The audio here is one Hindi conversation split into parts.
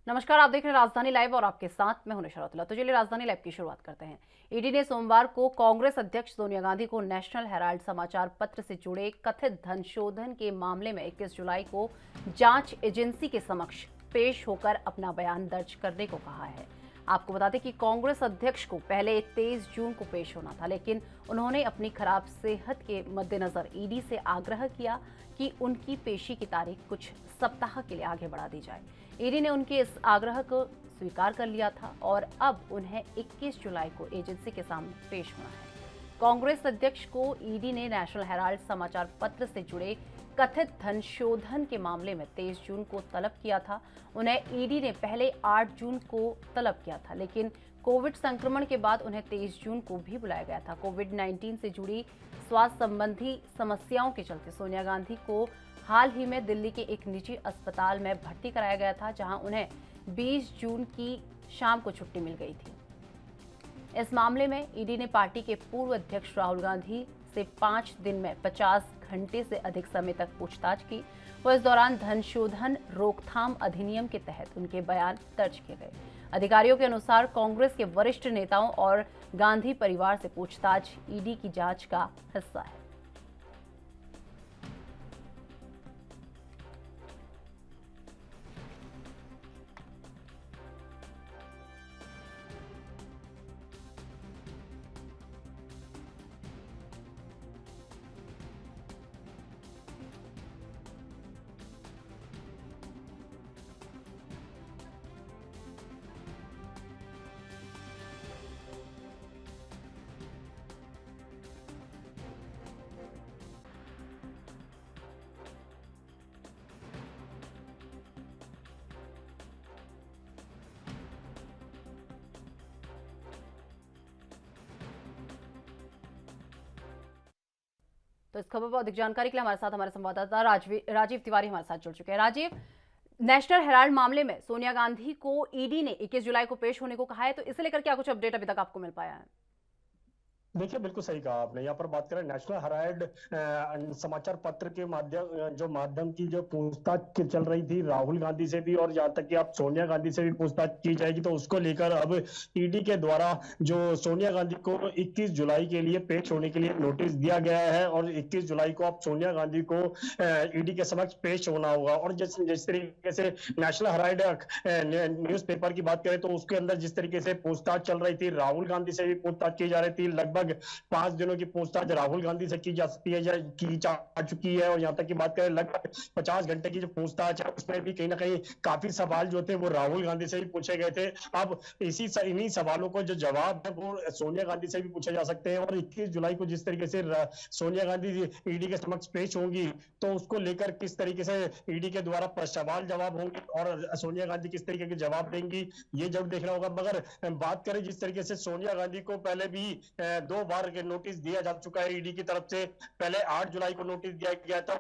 नमस्कार, आप देख रहे हैं राजधानी लाइव और आपके साथ मैं हूं निशा रौतेला। तो चलिए राजधानी लाइव की शुरुआत करते हैं। ईडी ने सोमवार को कांग्रेस अध्यक्ष सोनिया गांधी को नेशनल हेराल्ड समाचार पत्र से जुड़े कथित धन शोधन के मामले में 21 जुलाई को जांच एजेंसी के समक्ष पेश होकर अपना बयान दर्ज करने को कहा है। आपको बता दें कि कांग्रेस अध्यक्ष को पहले 23 जून को पेश होना था, लेकिन उन्होंने अपनी खराब सेहत के मद्देनजर ईडी से आग्रह किया कि उनकी पेशी की तारीख कुछ सप्ताह के लिए आगे बढ़ा दी जाए। ईडी ने उनके इस आग्रह को स्वीकार कर लिया था और अब उन्हें 21 जुलाई को एजेंसी के सामने पेश होना है। कांग्रेस अध्यक्ष को ईडी ने नेशनल हेराल्ड समाचार पत्र से जुड़े कथित धन शोधन के मामले में 23 जून को तलब किया था। उन्हें ईडी ने पहले 8 जून को तलब किया था, लेकिन कोविड संक्रमण के बाद उन्हें 23 जून को भी बुलाया गया था। कोविड-19 से जुड़ी स्वास्थ्य संबंधी समस्याओं के चलते सोनिया गांधी को हाल ही में दिल्ली के एक निजी अस्पताल में भर्ती कराया गया था, जहां उन्हें 20 जून की शाम को छुट्टी मिल गई थी। इस मामले में ईडी ने पार्टी के पूर्व अध्यक्ष राहुल गांधी से 5 दिन में 50 घंटे से अधिक समय तक पूछताछ की। वो इस दौरान धन शोधन रोकथाम अधिनियम के तहत उनके बयान दर्ज किए गए। अधिकारियों के अनुसार कांग्रेस के वरिष्ठ नेताओं और गांधी परिवार से पूछताछ ईडी की जांच का हिस्सा है। तो इस खबर पर अधिक जानकारी के लिए हमारे संवाददाता राजीव तिवारी हमारे साथ जुड़ चुके हैं। राजीव, नेशनल हेराल्ड मामले में सोनिया गांधी को ईडी ने 21 जुलाई को पेश होने को कहा है, तो इसे लेकर क्या कुछ अपडेट अभी तक आपको मिल पाया है? देखिए, बिल्कुल सही कहा आपने। यहाँ पर बात करें नेशनल हेराल्ड समाचार पत्र के माध्यम की जो पूछताछ चल रही थी राहुल गांधी से भी, और यहाँ तक कि आप सोनिया गांधी से भी पूछताछ की जाएगी, तो उसको लेकर अब ईडी के द्वारा जो सोनिया गांधी को 21 जुलाई के लिए पेश होने के लिए नोटिस दिया गया है, और 21 जुलाई को अब सोनिया गांधी को ईडी के समक्ष पेश होना होगा। और जिस तरीके से नेशनल हेराल्ड न्यूज़पेपर की बात करें तो उसके अंदर जिस तरीके से पूछताछ चल रही थी, राहुल गांधी से भी पूछताछ की जा रही थी। लगभग 5 दिनों की पूछताछ राहुल गांधी से की जा चुकी है, और यहाँ तक की बात करें लगभग 50 घंटे की जो पूछताछ है उसमें भी कहीं ना कहीं काफी सवाल जो थे वो राहुल गांधी से भी पूछे गए थे। अब इन्हीं सवालों को जो जवाब है वो सोनिया गांधी से भी पूछे जा सकते हैं। और 21 जुलाई को जिस तरीके से सोनिया गांधी ईडी के समक्ष पेश होंगी, तो उसको लेकर किस तरीके से ईडी के द्वारा सवाल जवाब होंगे और सोनिया गांधी किस तरीके के जवाब देंगी, ये जरूर देखना होगा। मगर बात करें जिस तरीके से सोनिया गांधी को पहले भी 2 बार नोटिस दिया जा चुका है ईडी की तरफ से। पहले 8 जुलाई को नोटिस दिया गया था,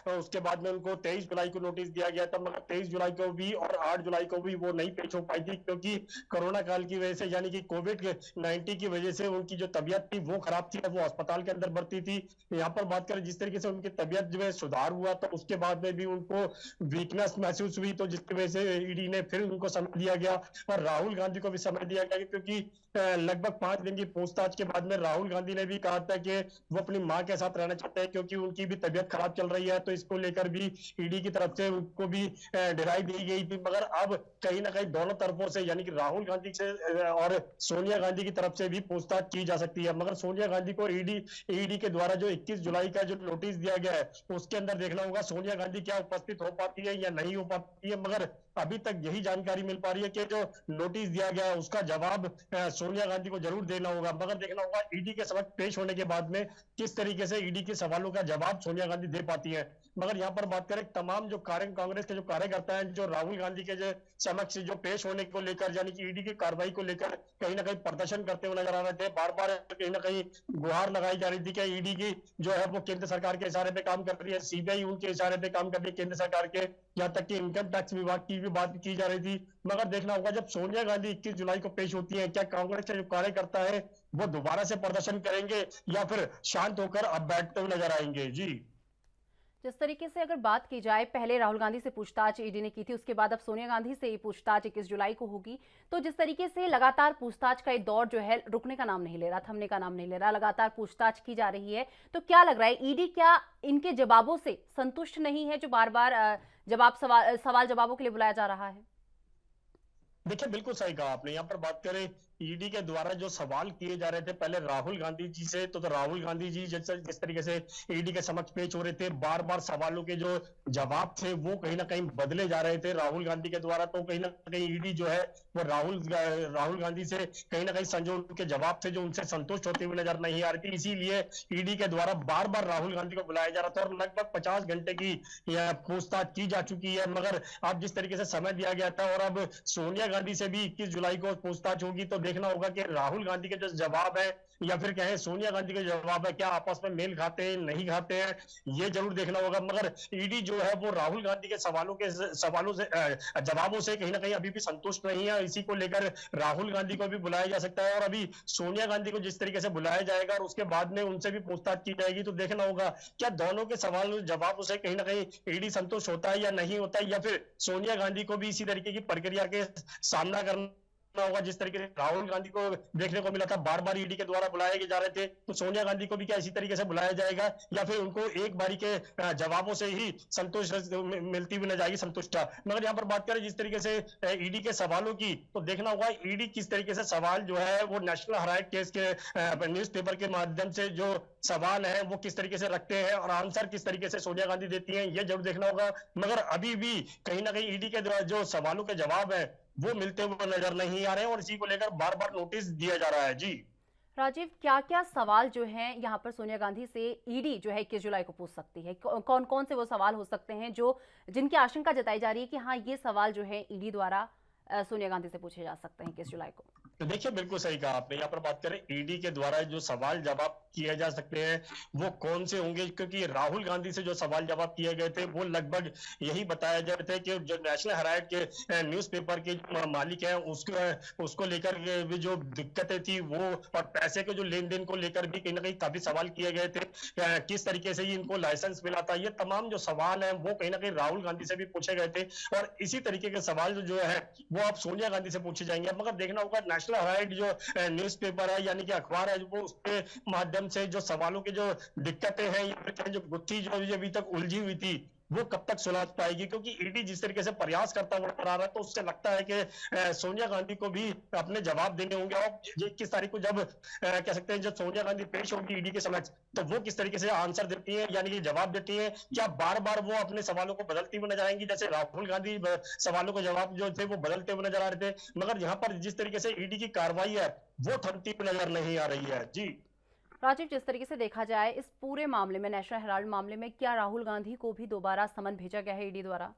उसके बाद में उनको 23 जुलाई को नोटिस दिया गया था, मगर 23 जुलाई को भी और 8 जुलाई को भी वो नहीं पेश हो पाई थी, क्योंकि कोरोना काल की वजह से, यानी कि कोविड-19 की वजह से उनकी जो तबियत थी वो खराब थी, वो अस्पताल के अंदर भर्ती थी। यहाँ पर बात करें जिस तरीके से उनकी तबियत जो है सुधार हुआ, तो उसके बाद में भी उनको वीकनेस महसूस हुई, तो जिसकी वजह से ईडी ने फिर उनको समय दिया गया और राहुल गांधी को भी समय दिया गया, क्योंकि लगभग 5 दिन की पूछताछ के बाद में राहुल गांधी ने भी कहा था कि वो अपनी मां के साथ रहना चाहते हैं, क्योंकि उनकी भी तबियत खराब चल रही है। तो इसको लेकर भी ईडी की तरफ से उनको भी ढिलाई दी गई थी। मगर अब कहीं ना कहीं दोनों तरफों से, यानी कि राहुल गांधी से और सोनिया गांधी की तरफ से भी पूछताछ की जा सकती है। मगर सोनिया गांधी को ईडी के द्वारा जो 21 जुलाई का जो नोटिस दिया गया है उसके अंदर देखना होगा सोनिया गांधी क्या उपस्थित हो पाती है या नहीं हो पाती है। मगर अभी तक यही जानकारी मिल पा रही है कि जो नोटिस दिया गया है उसका जवाब सोनिया गांधी को जरूर देना होगा। मगर देखना होगा ईडी के समक्ष पेश होने के बाद में किस तरीके से ईडी के सवालों का जवाब सोनिया गांधी दे पाती है। मगर यहाँ पर बात करें तमाम जो कांग्रेस के जो कार्यकर्ता हैं, जो राहुल गांधी के जो समक्ष जो पेश होने को लेकर, यानी कि ईडी की कार्रवाई को लेकर कहीं ना कहीं प्रदर्शन करते हुए नजर आ रहे थे। बार बार कहीं ना कहीं गुहार लगाई जा रही थी कि ईडी की जो है वो केंद्र सरकार के इशारे पे काम कर रही है, सीबीआई उनके इशारे पे काम कर रही है केंद्र सरकार के, यहाँ तक कि इनकम टैक्स विभाग की भी बात की जा रही थी। मगर देखना होगा जब सोनिया गांधी 21 जुलाई को पेश होती है, क्या कांग्रेस के जो कार्यकर्ता है वो दोबारा से प्रदर्शन करेंगे या फिर शांत होकर अब बैठते हुए नजर आएंगे। जी जिस तरीके से अगर बात की जाए, पहले राहुल गांधी से पूछताछ ईडी ने की थी, उसके बाद अब सोनिया गांधी से ये पूछताछ 21 जुलाई को होगी। तो जिस तरीके से लगातार पूछताछ का ये दौर जो है रुकने का नाम नहीं ले रहा, थमने का नाम नहीं ले रहा, लगातार पूछताछ की जा रही है, तो क्या लग रहा है ईडी क्या इनके जवाबों से संतुष्ट नहीं है, जो बार बार सवाल जवाबों के लिए बुलाया जा रहा है? देखिए बिल्कुल सही कहा आपने। यहाँ पर बात करें ईडी के द्वारा जो सवाल किए जा रहे थे पहले राहुल गांधी जी से, तो राहुल गांधी जी जिस तरीके से ईडी के समक्ष पेश हो रहे थे, बार बार सवालों के जो जवाब थे वो कहीं ना कहीं बदले जा रहे थे राहुल गांधी के द्वारा। तो कहीं ना कहीं ईडी जो है वो राहुल गांधी से कहीं ना कहीं जो उनके जवाब थे जो उनसे संतुष्ट होते हुए नजर नहीं आ रही थी, इसीलिए ईडी के द्वारा बार बार राहुल गांधी को बुलाया जा रहा था और लगभग 50 घंटे की पूछताछ की जा चुकी है। मगर अब जिस तरीके से समय दिया गया था और अब सोनिया गांधी से भी 21 जुलाई को पूछताछ होगी, तो देखना होगा कि राहुल गांधी के जो जवाब है या फिर कहें सोनिया गांधी के जवाब है, क्या आपस में मेल खाते हैं नहीं खाते हैं, ये जरूर देखना होगा। मगर ईडी जो है वो राहुल गांधी के सवालों से जवाबों से कहीं ना कहीं अभी भी संतुष्ट नहीं है। इसी को लेकर राहुल गांधी को भी बुलाया जा सकता है और अभी सोनिया गांधी को जिस तरीके से बुलाया जाएगा और उसके बाद में उनसे भी पूछताछ की जाएगी, तो देखना होगा क्या दोनों के सवाल जवाबों से कहीं ना कहीं ईडी संतुष्ट होता है या नहीं होता है, या फिर सोनिया गांधी को भी इसी तरीके की प्रक्रिया के सामना करना होगा जिस तरीके से राहुल गांधी को देखने को मिला था, बार बार ईडी के द्वारा बुलाए जा रहे थे। तो सोनिया गांधी को भी क्या इसी तरीके से बुलाया जाएगा या फिर उनको एक बारी के जवाबों से ही संतुष्ट मिलती हुई न जाएगी संतुष्टता। मगर यहाँ पर बात करें जिस तरीके से ईडी के सवालों की, तो देखना होगा ईडी किस तरीके से सवाल जो है वो नेशनल हेराल्ड केस के न्यूज़पेपर के माध्यम से जो सवाल है वो किस तरीके से रखते हैं और आंसर किस तरीके से सोनिया गांधी देती हैं, ये जरूर देखना होगा। मगर अभी भी कहीं ना कहीं ईडी के द्वारा जो सवालों के जवाब है वो मिलते हुए नजर नहीं आ रहे हैं और इसी को लेकर बार बार नोटिस दिया जा रहा है। जी राजीव, क्या क्या सवाल जो हैं यहाँ पर सोनिया गांधी से ईडी जो है 21 जुलाई को पूछ सकती है? कौन कौन से वो सवाल हो सकते हैं जो जिनकी आशंका जताई जा रही है कि हाँ, ये सवाल जो है ईडी द्वारा सोनिया गांधी से पूछे जा सकते हैं 21 जुलाई को? तो देखिए बिल्कुल सही कहा आपने। यहाँ पर बात करें ईडी के द्वारा जो सवाल जवाब किए जा सकते हैं वो कौन से होंगे, क्योंकि राहुल गांधी से जो सवाल जवाब किए गए थे वो लगभग यही बताया जा रहे थे कि जो नेशनल हेराल्ड के न्यूज़पेपर के मालिक हैं उसको लेकर भी जो दिक्कतें थी वो, और पैसे के जो लेन देन को लेकर भी कहीं ना कहीं काफी सवाल किए गए थे, किस तरीके से इनको लाइसेंस मिला था, ये तमाम जो सवाल है वो कहीं ना कहीं राहुल गांधी से भी पूछे गए थे और इसी तरीके के सवाल जो है वो अब सोनिया गांधी से पूछे जाएंगे। मगर देखना होगा नेशनल हेराल्ड जो न्यूज़पेपर है यानी कि अखबार है वो उसके माध्यम से जो सवालों की जो दिक्कतें हैं या फिर जो गुत्थी जो अभी तक उलझी हुई थी वो कब तक सुलझ पाएगी, क्योंकि ईडी जिस तरीके से प्रयास करता हुआ नजर आ रहा है तो उससे लगता है कि सोनिया गांधी को भी अपने जवाब देने होंगे। और 21 तारीख को जब कह सकते हैं जब सोनिया गांधी पेश होगी ईडी के समक्ष, तो वो किस तरीके से आंसर देती है यानी कि जवाब देती है, क्या बार बार वो अपने सवालों को बदलती हुई नजर आएंगी, जैसे राहुल गांधी सवालों के जवाब जो थे वो बदलते हुए नजर आ रहे थे। मगर यहाँ पर जिस तरीके से ईडी की कार्रवाई है वो थमती हुई नजर नहीं आ रही है। जी राजीव, जिस तरीके से देखा जाए इस पूरे मामले में, नेशनल हेराल्ड मामले में, क्या राहुल गांधी को भी दोबारा समन भेजा गया है ईडी द्वारा?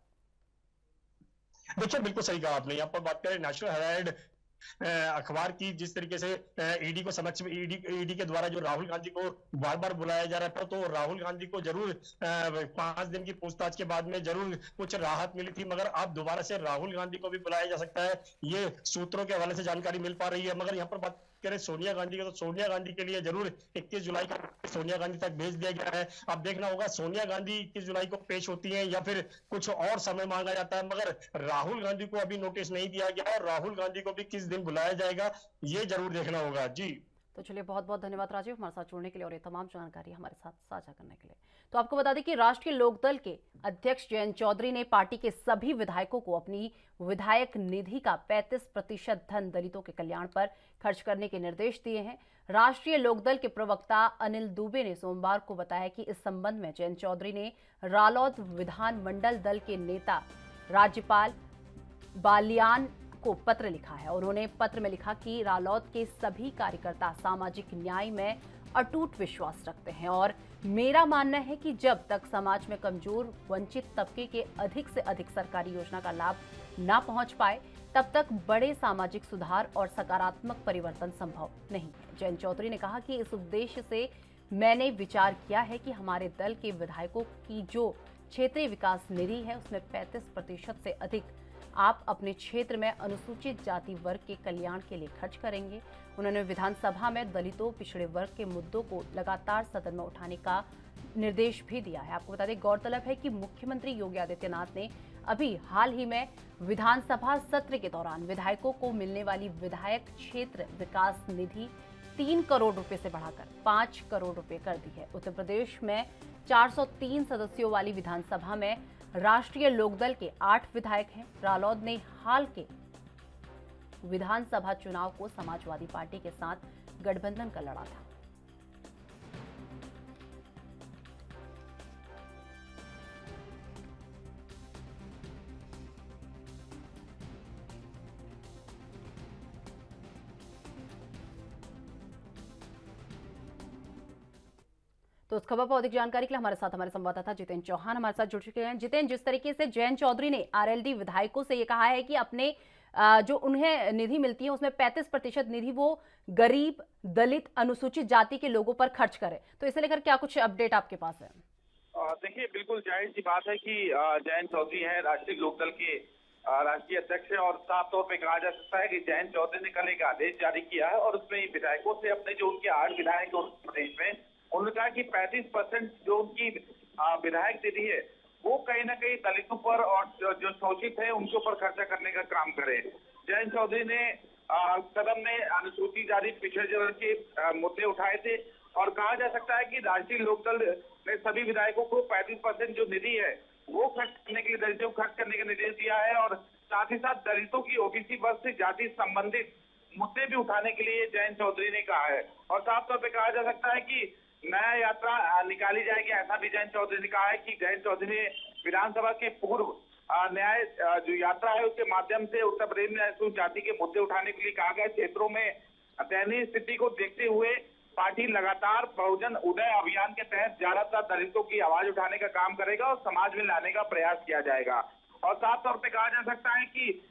देखिए बिल्कुल सही कहा आपने। यहाँ पर बात करें नेशनल हेराल्ड अखबार की, जिस तरीके से ईडी को समक्ष ईडी के द्वारा जो राहुल गांधी को बार बार बुलाया जा रहा था, तो राहुल गांधी को जरूर 5 दिन की पूछताछ के बाद में जरूर कुछ राहत मिली थी, मगर अब दोबारा से राहुल गांधी को भी बुलाया जा सकता है, ये सूत्रों के हवाले से जानकारी मिल पा रही है। मगर यहाँ पर बात करें सोनिया गांधी का, तो सोनिया गांधी के लिए जरूर 21 जुलाई का सोनिया गांधी तक भेज दिया गया है। अब देखना होगा सोनिया गांधी 21 जुलाई को पेश होती हैं या फिर कुछ और समय मांगा जाता है, मगर राहुल गांधी को अभी नोटिस नहीं दिया गया और राहुल गांधी को भी किस दिन बुलाया जाएगा ये जरूर देखना होगा। जी तो चलिए, बहुत बहुत धन्यवाद राजीव हमारे साथ जुड़ने के लिए और ये तमाम जानकारी हमारे साथ साझा करने के लिए। तो आपको बता दें कि राष्ट्रीय लोकदल के अध्यक्ष जयंत चौधरी ने पार्टी के सभी विधायकों को अपनी विधायक निधि का 35% धन दलितों के कल्याण पर खर्च करने के निर्देश दिए हैं। राष्ट्रीय लोकदल के प्रवक्ता अनिल दुबे ने सोमवार को बताया कि इस संबंध में जयंत चौधरी ने रालोद विधानमंडल दल के नेता राज्यपाल बालियान को पत्र लिखा है। उन्होंने पत्र में लिखा कि रालोद के सभी कार्यकर्ता सामाजिक न्याय में अटूट विश्वास रखते हैं और मेरा मानना है कि जब तक समाज में कमजोर वंचित तबके के अधिक से अधिक सरकारी योजना का लाभ ना पहुंच पाए तब तक बड़े सामाजिक सुधार और सकारात्मक परिवर्तन संभव नहीं है। जयंत चौधरी ने कहा कि इस उद्देश्य से मैंने विचार किया है कि हमारे दल के विधायकों की जो क्षेत्रीय विकास निधि है उसमें 35% से अधिक आप अपने क्षेत्र में अनुसूचित जाति वर्ग के कल्याण के लिए खर्च करेंगे। उन्होंने विधानसभा में दलितों, पिछड़े वर्ग के मुद्दों को लगातार सदन में उठाने का निर्देश भी दिया है। आपको बता दें, गौरतलब है कि मुख्यमंत्री योगी आदित्यनाथ ने अभी हाल ही में विधानसभा सत्र के दौरान विधायकों को मिलने वाली विधायक क्षेत्र विकास निधि 3 करोड़ रुपए से बढ़ाकर 5 करोड़ रुपए कर दी है। उत्तर प्रदेश में 403 सदस्यों वाली विधानसभा में राष्ट्रीय लोकदल के 8 विधायक हैं। रालोद ने हाल के विधानसभा चुनाव को समाजवादी पार्टी के साथ गठबंधन का लड़ा था। तो इस खबर पर अधिक जानकारी के लिए हमारे साथ हमारे संवाददाता जितेंद्र चौहान हमारे साथ जुड़ चुके हैं। जितेंद्र, जिस तरीके से जयंत चौधरी ने आरएलडी विधायकों से ये कहा है कि अपने जो उन्हें निधि मिलती है उसमें 35% निधि वो गरीब, दलित, अनुसूचित जाति के लोगों पर खर्च करे, तो इसे लेकर क्या कुछ अपडेट आपके पास है? देखिए, बिल्कुल जाहिर सी बात है कि जयंत चौधरी है राष्ट्रीय लोकदल के राष्ट्रीय अध्यक्ष है और साफ तौर पे कहा जा सकता है कि जयंत चौधरी ने कल एक आदेश जारी किया है और उसमें विधायकों से अपने जो उनके 8 विधायक हैं उत्तर प्रदेश में, उन्होंने कहा कि 35% जो उनकी विधायक निधि है वो कहीं ना कहीं दलितों पर और जो शोषित है उनके ऊपर खर्चा करने का काम करे। जयंत चौधरी ने सदन में अनुसूचित जाति पिछड़े वर्ग के मुद्दे उठाए थे और कहा जा सकता है कि राष्ट्रीय लोकदल ने सभी विधायकों को 35% जो निधि है वो खर्च करने के लिए दलितों को खर्च करने का निर्देश दिया है और साथ ही साथ दलितों की ओबीसी वर्ग से जाति संबंधित मुद्दे भी उठाने के लिए जयंत चौधरी ने कहा है और साफ तौर पर कहा जा सकता है कि नया यात्रा निकाली जाएगी, ऐसा भी जयंत चौधरी ने कहा है कि जयंत चौधरी ने विधानसभा के पूर्व न्याय जो यात्रा है उसके माध्यम से उत्तर प्रदेश में अनुसूचित जाति के मुद्दे उठाने के लिए कहा गया। क्षेत्रों में दयनीय स्थिति को देखते हुए पार्टी लगातार बहुजन उदय अभियान के तहत ज्यादातर दलितों की आवाज उठाने का काम करेगा और समाज में लाने का प्रयास किया जाएगा और साफ तौर पर कहा जा सकता है कि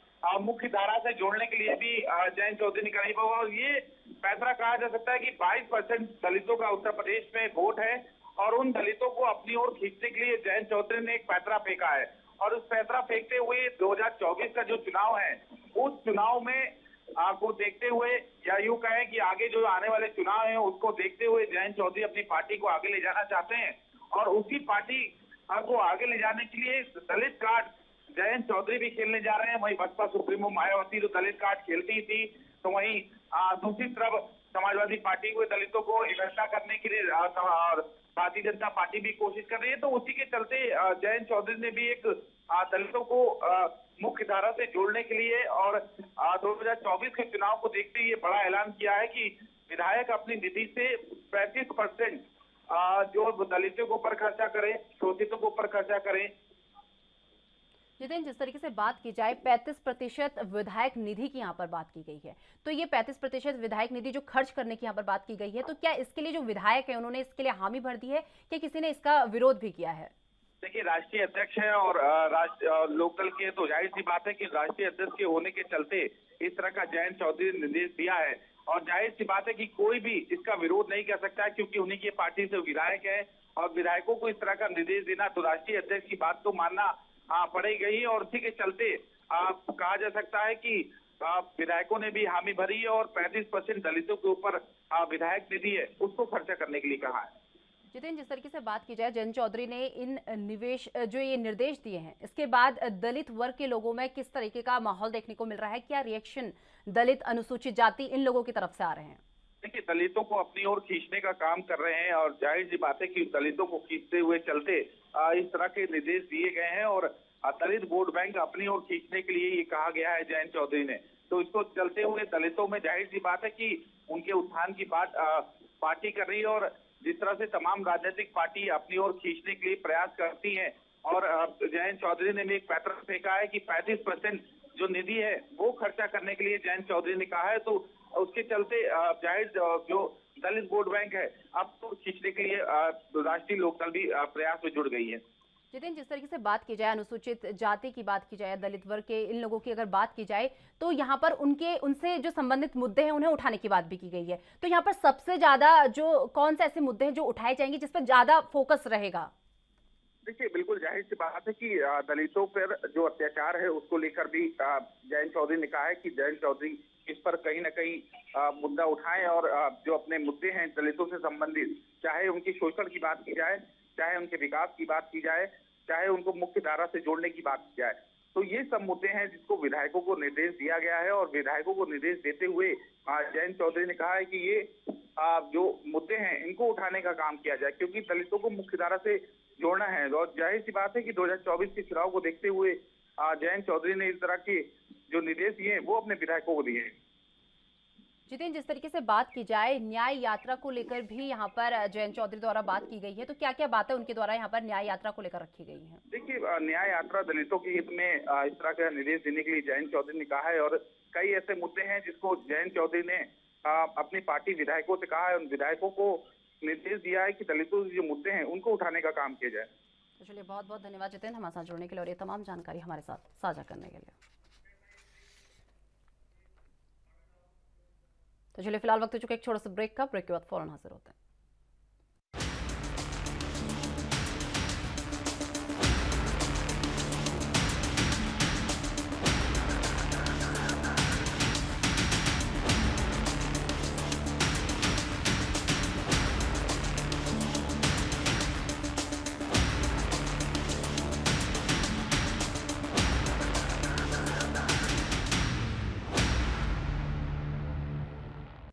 मुख्य धारा से जोड़ने के लिए भी जयंत चौधरी ने करीब होगा और ये फैसला कहा जा सकता है कि 22% दलितों का उत्तर प्रदेश में वोट है और उन दलितों को अपनी ओर खींचने के लिए जयंत चौधरी ने एक पैंतरा फेंका है और उस पैंतरा फेंकते हुए 2024 का जो चुनाव है उस चुनाव में को देखते हुए या यूं कहें कि आगे जो आने वाले चुनाव है उसको देखते हुए जयंत चौधरी अपनी पार्टी को आगे ले जाना चाहते हैं और उसी पार्टी को आगे ले जाने के लिए दलित कार्ड जयंत चौधरी भी खेलने जा रहे हैं। वहीं बसपा सुप्रीमो मायावती जो दलित कार्ड खेलती थी तो वहीं दूसरी तरफ समाजवादी पार्टी को दलितों को इकट्ठा करने के लिए और भारतीय जनता पार्टी भी कोशिश कर रही है तो उसी के चलते जयंत चौधरी ने भी एक दलितों को मुख्य धारा से जोड़ने के लिए और 2024 के चुनाव को देखते हुए बड़ा ऐलान किया है कि विधायक अपनी निधि से 35% जो दलितों के ऊपर खर्चा करें, शोषितों के ऊपर खर्चा करें। जितेंद्र, जिस तरीके से बात की जाए 35% विधायक निधि की यहाँ पर बात की गई है, तो ये 35% विधायक निधि जो खर्च करने की यहाँ पर बात की गई है, तो क्या इसके लिए जो विधायक है उन्होंने इसके लिए हामी भर दी है कि किसी ने इसका विरोध भी किया है? देखिए, राष्ट्रीय अध्यक्ष है और लोकदल के तो जाहिर सी बात है कि राष्ट्रीय अध्यक्ष के होने के चलते इस तरह का जयंत चौधरी ने निर्देश दिया है और जाहिर सी बात है कि कोई भी इसका विरोध नहीं कर सकता है क्योंकि उन्हीं की पार्टी से विधायक है और विधायकों को इस तरह का निर्देश देना तो राष्ट्रीय अध्यक्ष की बात तो मानना पड़ेगी ही और उसी के चलते कहा जा सकता है कि विधायकों ने भी हामी भरी है और 35% दलितों के ऊपर विधायक निधि है उसको खर्चा करने के लिए कहा है। जितेंद्र, जिस तरीके से बात की जाए जयंत चौधरी ने इन निवेश जो ये निर्देश दिए हैं इसके बाद दलित वर्ग के लोगों में किस तरीके का माहौल देखने को मिल रहा है? क्या रिएक्शन दलित, अनुसूचित जाति इन लोगों की तरफ से आ रहे हैं? देखिए, दलितों को अपनी ओर खींचने का काम कर रहे हैं और जाहिर सी बात है कि दलितों को खींचते हुए चलते इस तरह के निर्देश दिए गए हैं और दलित वोट बैंक अपनी ओर खींचने के लिए ये कहा गया है जयंत चौधरी ने। तो इसको चलते हुए दलितों में जाहिर सी बात है कि उनके उत्थान की बात पार्टी कर रही है और जिस तरह से तमाम राजनीतिक पार्टी अपनी ओर खींचने के लिए प्रयास करती है और जयंत चौधरी ने भी एक पैंतरा फेंका है कि 35% जो निधि है वो खर्चा करने के लिए जयंत चौधरी ने कहा है तो उसके चलते जाहिर जो दलित वोट बैंक है अब तो खींचने के लिए राष्ट्रीय लोकदल भी प्रयास में जुड़ गई है। जितेंद्र, जिस तरीके से बात की जाए अनुसूचित जाति की बात की जाए, दलित वर्ग के इन लोगों की अगर बात की जाए तो यहाँ पर उनसे जो संबंधित मुद्दे हैं उन्हें उठाने की बात भी की गई है, तो यहाँ पर सबसे ज्यादा जो कौन से ऐसे मुद्दे हैं जो उठाए जाएंगे जिस पर ज्यादा फोकस रहेगा? देखिए, बिल्कुल जाहिर सी बात है कि दलितों पर जो अत्याचार है उसको लेकर भी जयंत चौधरी ने कहा है कि जयंत चौधरी इस पर कहीं ना कहीं मुद्दा उठाएं और जो अपने मुद्दे हैं दलितों से संबंधित, चाहे उनकी शोषण की बात की जाए चाहे उनके विकास की बात की जाए, चाहे उनको मुख्य धारा से जोड़ने की बात की जाए। तो ये सब मुद्दे हैं जिसको विधायकों को निर्देश दिया गया है और विधायकों को निर्देश देते हुए जयंत चौधरी ने कहा है कि ये जो मुद्दे हैं इनको उठाने का काम किया जाए, क्योंकि दलितों को मुख्यधारा से जोड़ना है। और जाहिर सी बात है कि 2024 के चुनाव को देखते हुए जयंत चौधरी ने इस तरह के जो निर्देश दिए हैं वो अपने विधायकों को दिए हैं। जितेंद्र, जिस तरीके से बात की जाए न्याय यात्रा को लेकर भी यहाँ पर जयंत चौधरी द्वारा बात की गई है, तो क्या क्या बातें उनके द्वारा यहाँ पर न्याय यात्रा को लेकर रखी गई हैं? देखिए, न्याय यात्रा दलितों के हित में इस तरह का निर्देश देने के लिए जयंत चौधरी ने कहा है और कई ऐसे मुद्दे हैं जिसको जयंत चौधरी ने अपनी पार्टी विधायकों से कहा है, उन विधायकों को निर्देश दिया है कि दलितों के जो मुद्दे हैं उनको उठाने का काम किया जाए। तो चलिए, बहुत बहुत धन्यवाद जितेंद्र हमारे साथ जुड़ने के लिए और ये तमाम जानकारी हमारे साथ साझा करने के लिए। तो चलिए, फिलहाल वक्त हो चुका है एक छोटा सा ब्रेक का। ब्रेक के बाद फौरन हाजिर होते हैं।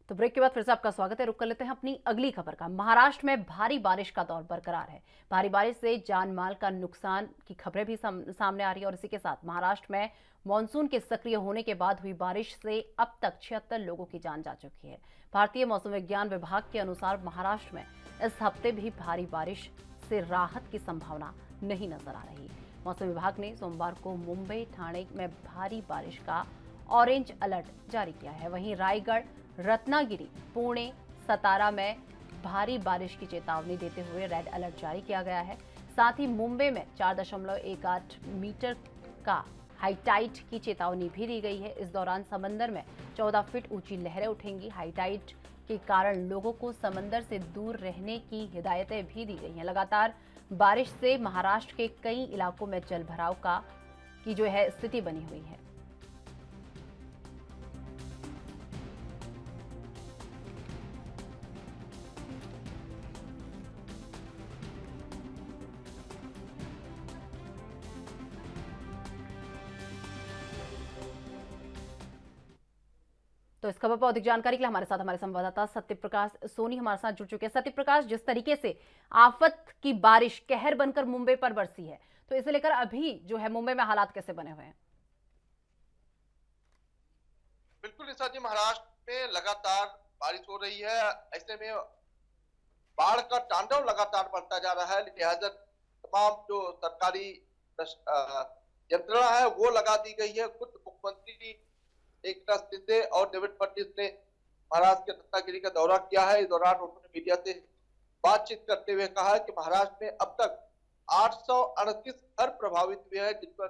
तो ब्रेक के बाद फिर से आपका स्वागत है। रुक कर लेते हैं अपनी अगली खबर का। महाराष्ट्र में भारी बारिश का दौर बरकरार है। भारी बारिश से जान माल का नुकसान की खबरें भी सामने आ रही है और इसी के साथ महाराष्ट्र में मानसून के सक्रिय होने के बाद हुई बारिश से अब तक 76 लोगों की जान जा चुकी है। भारतीय मौसम विज्ञान विभाग के अनुसार महाराष्ट्र में इस हफ्ते भी भारी बारिश से राहत की संभावना नहीं नजर आ रही। मौसम विभाग ने सोमवार को मुंबई, ठाणे में भारी बारिश का ऑरेंज अलर्ट जारी किया है। वहीं रायगढ़, रत्नागिरी, पुणे, सतारा में भारी बारिश की चेतावनी देते हुए रेड अलर्ट जारी किया गया है। साथ ही मुंबई में 4.18 मीटर का हाईटाइड की चेतावनी भी दी गई है। इस दौरान समंदर में 14 फीट ऊंची लहरें उठेंगी। हाईटाइड के कारण लोगों को समंदर से दूर रहने की हिदायतें भी दी गई हैं। लगातार बारिश से महाराष्ट्र के कई इलाकों में जलभराव की जो है स्थिति बनी हुई है। तो इस खबर पर अधिक जानकारी के लिए हमारे साथ हमारे संवाददाता सत्यप्रकाश सोनी हमारे साथ जुड़ चुके हैं। सत्यप्रकाश, जिस तरीके से आफत की बारिश कहर बनकर मुंबई पर बरसी है, तो इसे लेकर अभी जो है मुंबई में हालात कैसे बने हुए हैं? बिल्कुल निशा जी, महाराष्ट्र में लगातार बारिश हो रही है। ऐसे में बाढ़ का तांडव लगातार बढ़ता जा रहा है। लिहाजा तमाम जो सरकारी यंत्रणा है वो लगा दी गई है। खुद मुख्यमंत्री एकनाथ शिंदे और देवेंद्र फडणवीस ने महाराष्ट्र के रत्नागिरी का दौरा किया है। इस दौरान उन्होंने मीडिया से बातचीत करते हुए कहा कि महाराष्ट्र में अब तक 838 घर प्रभावित हुए हैं जिन पर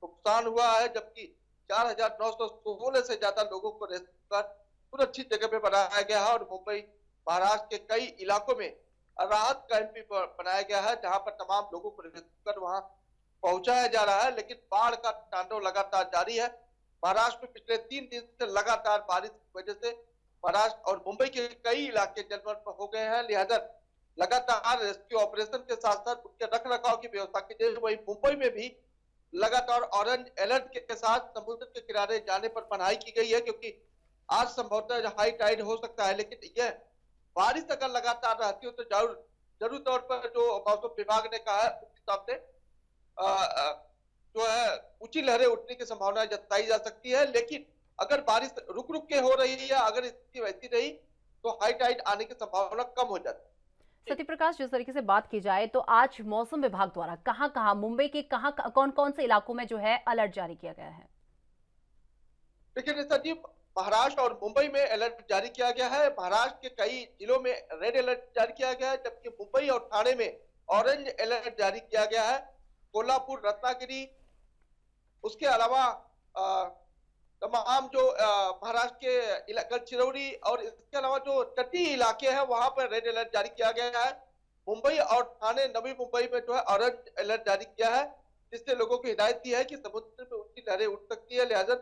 नुकसान हुआ है, जबकि 4,916 से ज्यादा लोगों को रेस्क्यू कर सुरक्षित जगह पे बनाया गया है। और मुंबई, महाराष्ट्र के कई इलाकों में राहत कैंप भी बनाया गया है जहां पर तमाम लोगों को रेस्क्यू कर वहां पहुंचाया जा रहा है। लेकिन बाढ़ का तांडव लगातार जारी है। महाराष्ट्र में पिछले 3 दिन से लगातार बारिश की वजह से महाराष्ट्र और मुंबई के कई इलाके जलमग्न हो गए हैं। लिहाजा लगातार रेस्क्यू ऑपरेशन के साथ साथ उनके रख रखाव की व्यवस्था की जाए। वही मुंबई में भी लगातार ऑरेंज अलर्ट के साथ समुद्र के किनारे जाने पर मनाही की गई है, क्योंकि आज संभवतः हाई टाइड हो सकता है। लेकिन यह बारिश अगर लगातार रहती हो तो जरूर तौर पर जो मौसम विभाग ने कहा है उस हिसाब से जो है ऊंची लहरें उठने की संभावना जताई जा सकती है। लेकिन अगर बारिश रुक रुक के हो रही है या अगर स्थिति वैसी रही तो हाई टाइड आने की संभावना कम हो जाती है। सत्यप्रकाश, जिस तरीके से बात की जाए तो आज मौसम विभाग द्वारा कहां मुंबई के कौन कौन से इलाकों में जो है अलर्ट जारी किया गया है? देखिए निशा जी, महाराष्ट्र और मुंबई में अलर्ट जारी किया गया है। महाराष्ट्र के कई जिलों में रेड अलर्ट जारी किया गया है, जबकि मुंबई और ठाणे में ऑरेंज अलर्ट जारी किया गया है। कोल्हापुर, रत्नागिरी, उसके अलावा तमाम जो महाराष्ट्र के गडचिरोली और इसके अलावा जो तटीय इलाके हैं वहां पर रेड अलर्ट जारी किया गया है। मुंबई और ठाणे, नवी मुंबई में जो है ऑरेंज अलर्ट जारी किया है, जिससे लोगों को हिदायत दी है कि समुद्र में ऊंची लहरें उठ सकती है। लिहाजा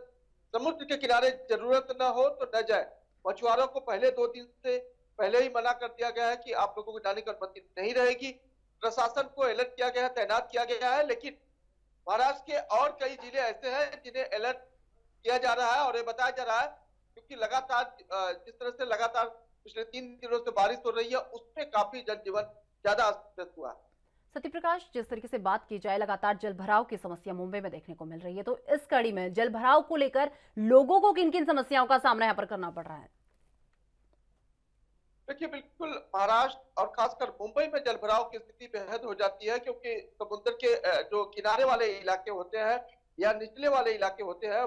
समुद्र के किनारे जरूरत न हो तो न जाए। मछुआरों को पहले 2 दिन से पहले ही मना कर दिया गया है कि आप लोगों को जाने की अनुमति नहीं रहेगी। प्रशासन को अलर्ट किया गया है, तैनात किया गया है, लेकिन महाराष्ट्र के और कई जिले ऐसे हैं जिन्हें अलर्ट किया जा रहा है और ये बताया जा रहा है क्योंकि लगातार जिस तरह से लगातार पिछले 3 दिनों से बारिश हो रही है उसमें काफी जनजीवन ज्यादा अस्त व्यस्त हुआ है। सत्य प्रकाश, जिस तरीके से बात की जाए, लगातार जलभराव की समस्या मुंबई में देखने को मिल रही है, तो इस कड़ी में जलभराव को लेकर लोगों को किन किन समस्याओं का सामना यहाँ पर करना पड़ रहा है? देखिए, बिल्कुल महाराष्ट्र और खासकर मुंबई में जलभराव की स्थिति बेहद हो जाती है क्योंकि समुद्र के जो किनारे वाले इलाके होते हैं या निचले वाले इलाके होते हैं,